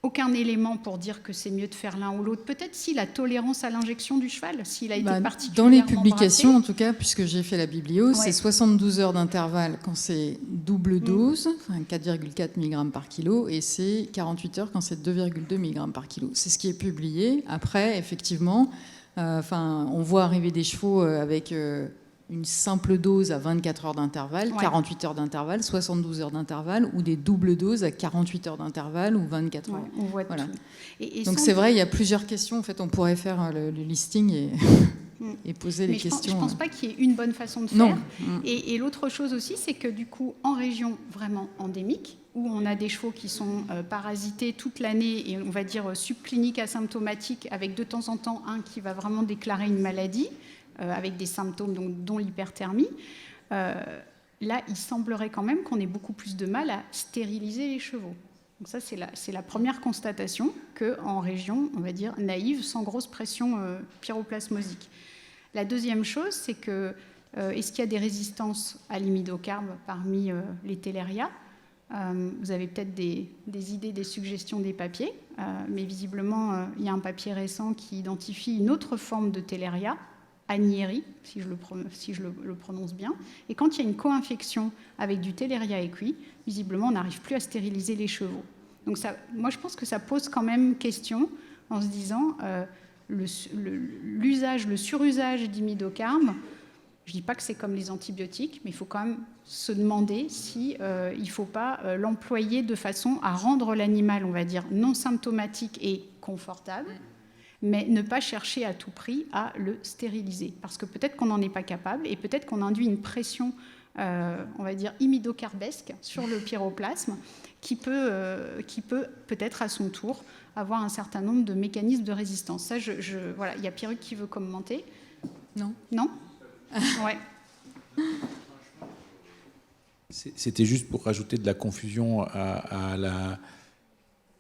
aucun élément pour dire que c'est mieux de faire l'un ou l'autre. Peut-être si la tolérance à l'injection du cheval, s'il a été particulièrement dans les publications, brassé. en tout cas, puisque j'ai fait la biblio, c'est 72 heures d'intervalle quand c'est double dose, enfin 4,4 mg par kilo, et c'est 48 heures quand c'est 2,2 mg par kilo. C'est ce qui est publié. Après, effectivement, on voit arriver des chevaux avec... une simple dose à 24 heures d'intervalle, 48 heures d'intervalle, 72 heures d'intervalle, ou des doubles doses à 48 heures d'intervalle ou 24 heures. On voit voilà. tout. Et donc c'est vrai, il y a plusieurs questions. En fait, on pourrait faire le listing et poser les questions. Je ne pense pas qu'il y ait une bonne façon de faire. Et l'autre chose aussi, c'est que du coup, en région vraiment endémique, où on a des chevaux qui sont parasités toute l'année et on va dire subcliniques asymptomatiques, avec de temps en temps un qui va vraiment déclarer une maladie, avec des symptômes dont l'hyperthermie, là, il semblerait quand même qu'on ait beaucoup plus de mal à stériliser les chevaux. Donc ça, c'est la première constatation qu'en région, on va dire, naïve, sans grosse pression pyroplasmosique. La deuxième chose, c'est que est-ce qu'il y a des résistances à l'imidocarbe parmi les Theileria? Vous avez peut-être des idées, des suggestions des papiers, mais visiblement, il y a un papier récent qui identifie une autre forme de Theileria, Agnieri, si je le prononce bien. Et quand il y a une co-infection avec du Theileria equi, visiblement, on n'arrive plus à stériliser les chevaux. Donc ça, moi, je pense que ça pose quand même question en se disant le surusage d'imidocarbe. Je ne dis pas que c'est comme les antibiotiques, mais il faut quand même se demander si il ne faut pas l'employer de façon à rendre l'animal, on va dire, non symptomatique et confortable, mais ne pas chercher à tout prix à le stériliser. Parce que peut-être qu'on n'en est pas capable et peut-être qu'on induit une pression, on va dire, imidocarbesque sur le pyroplasme qui peut peut-être à son tour avoir un certain nombre de mécanismes de résistance. Ça, voilà, il y a Pierruc qui veut commenter. Non. Non. Ouais. C'était juste pour rajouter de la confusion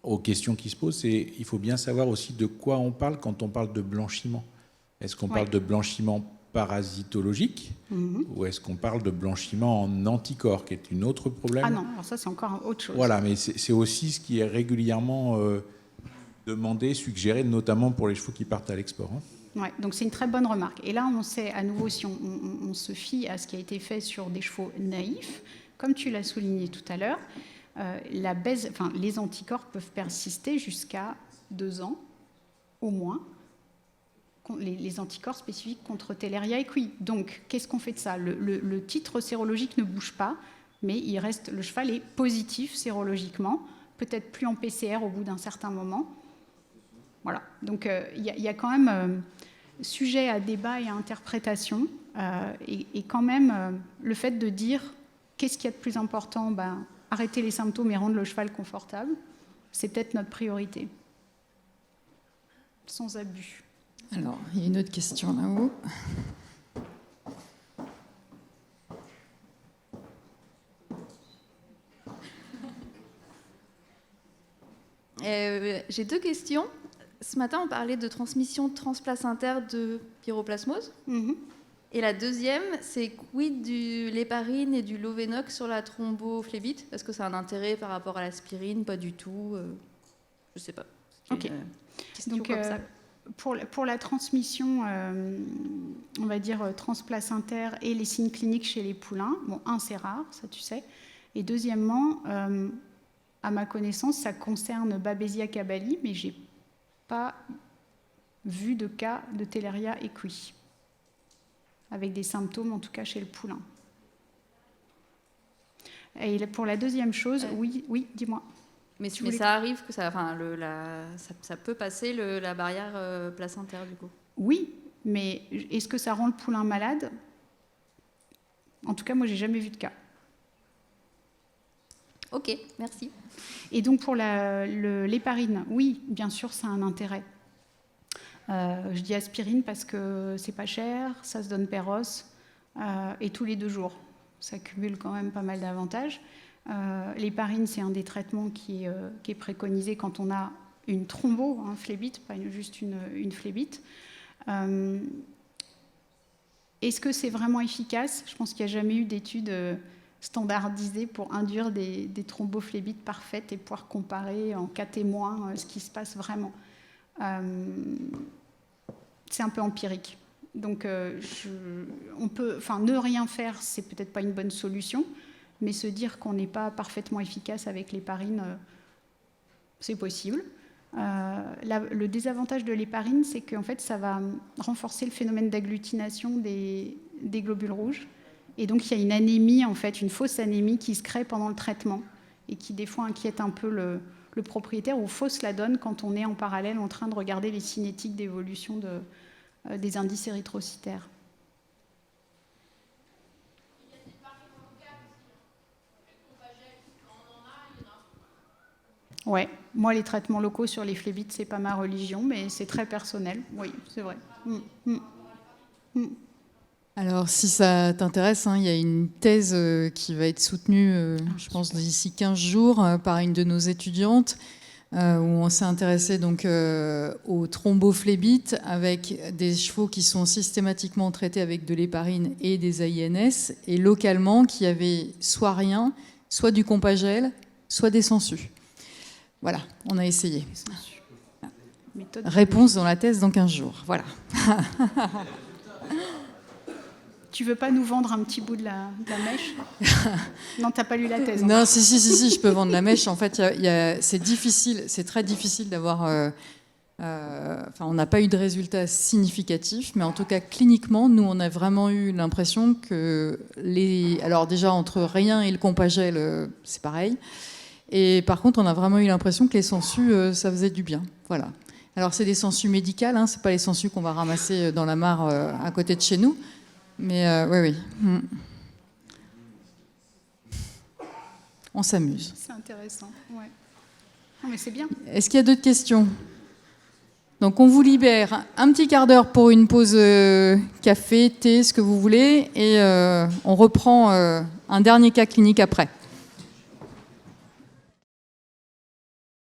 aux questions qui se posent. Il faut bien savoir aussi de quoi on parle quand on parle de blanchiment. Est-ce qu'on parle de blanchiment parasitologique ou est-ce qu'on parle de blanchiment en anticorps, qui est une autre problème? Ah non, alors ça c'est encore autre chose. Voilà, mais c'est aussi ce qui est régulièrement demandé, suggéré, notamment pour les chevaux qui partent à l'export. Ouais, donc c'est une très bonne remarque. Et là, on sait, à nouveau, si on se fie à ce qui a été fait sur des chevaux naïfs, comme tu l'as souligné tout à l'heure, les anticorps peuvent persister jusqu'à 2 ans, au moins, les anticorps spécifiques contre Theileria equi. Donc, qu'est-ce qu'on fait de ça? Le titre sérologique ne bouge pas, mais le cheval est positif sérologiquement, peut-être plus en PCR au bout d'un certain moment. Voilà, donc il y a quand même sujet à débat et à interprétation, et quand même le fait de dire qu'est-ce qu'il y a de plus important, arrêter les symptômes et rendre le cheval confortable, c'est peut-être notre priorité, sans abus. Alors, il y a une autre question là-haut. J'ai 2 questions. Ce matin, on parlait de transmission transplacentaire de pyroplasmose. Et la deuxième, c'est quid de l'héparine et du Lovenox sur la thrombophlébite? Est-ce que ça a un intérêt par rapport à l'aspirine? Pas du tout. Je sais pas. Ok. Question Donc, comme ça. pour la transmission, on va dire transplacentaire et les signes cliniques chez les poulains, bon, c'est rare, ça tu sais. Et deuxièmement, à ma connaissance, ça concerne Babesia cabali, mais j'ai pas vu de cas de Theileria equi, avec des symptômes, en tout cas chez le poulain. Et pour la deuxième chose, oui, dis-moi. Mais ça arrive que ça peut passer la barrière placentaire, du coup. Oui, mais est-ce que ça rend le poulain malade? En tout cas, moi, j'ai jamais vu de cas. Ok, merci. Et donc, pour l'héparine, oui, bien sûr, ça a un intérêt. Je dis aspirine parce que c'est pas cher, ça se donne péros, et tous les 2 jours. Ça cumule quand même pas mal d'avantages. L'héparine, c'est un des traitements qui est préconisé quand on a une phlébite, pas juste une phlébite. Est-ce que c'est vraiment efficace? Je pense qu'il n'y a jamais eu d'études standardisées pour induire des thrombophllébites parfaites et pouvoir comparer en cas témoin ce qui se passe vraiment. C'est un peu empirique. Donc, ne rien faire, c'est peut-être pas une bonne solution, mais se dire qu'on n'est pas parfaitement efficace avec l'héparine, c'est possible. Le désavantage de l'héparine, c'est qu'en fait, ça va renforcer le phénomène d'agglutination des globules rouges. Et donc, il y a une anémie, en fait, une fausse anémie qui se crée pendant le traitement et qui, des fois, inquiète un peu le propriétaire ou fausse la donne quand on est en parallèle en train de regarder les cinétiques d'évolution des indices érythrocytaires. Ouais, moi les traitements locaux sur les phlébites, c'est pas ma religion, mais c'est très personnel. Oui, c'est vrai. Alors, si ça t'intéresse, il y a une thèse qui va être soutenue, je pense, d'ici 15 jours par une de nos étudiantes, où on s'est intéressé donc aux thrombophllébites avec des chevaux qui sont systématiquement traités avec de l'héparine et des AINS, et localement qui avaient soit rien, soit du Compagel, soit des sangsues. Voilà, on a essayé. Réponse dans la thèse dans 15 jours. Voilà. Tu veux pas nous vendre un petit bout de la mèche? Non, t'as pas lu la thèse. Non, si, je peux vendre la mèche. En fait, c'est difficile, c'est très difficile d'avoir... on n'a pas eu de résultats significatifs, mais en tout cas, cliniquement, nous, on a vraiment eu l'impression que alors déjà, entre rien et le Compagel, c'est pareil. Et par contre, on a vraiment eu l'impression que les sangsues, ça faisait du bien. Voilà. Alors, c'est des sangsues médicales, c'est pas les sangsues qu'on va ramasser dans la mare à côté de chez nous. Mais oui. On s'amuse. C'est intéressant, ouais. Non, mais c'est bien. Est-ce qu'il y a d'autres questions? Donc, on vous libère un petit quart d'heure pour une pause café, thé, ce que vous voulez, et on reprend un dernier cas clinique après.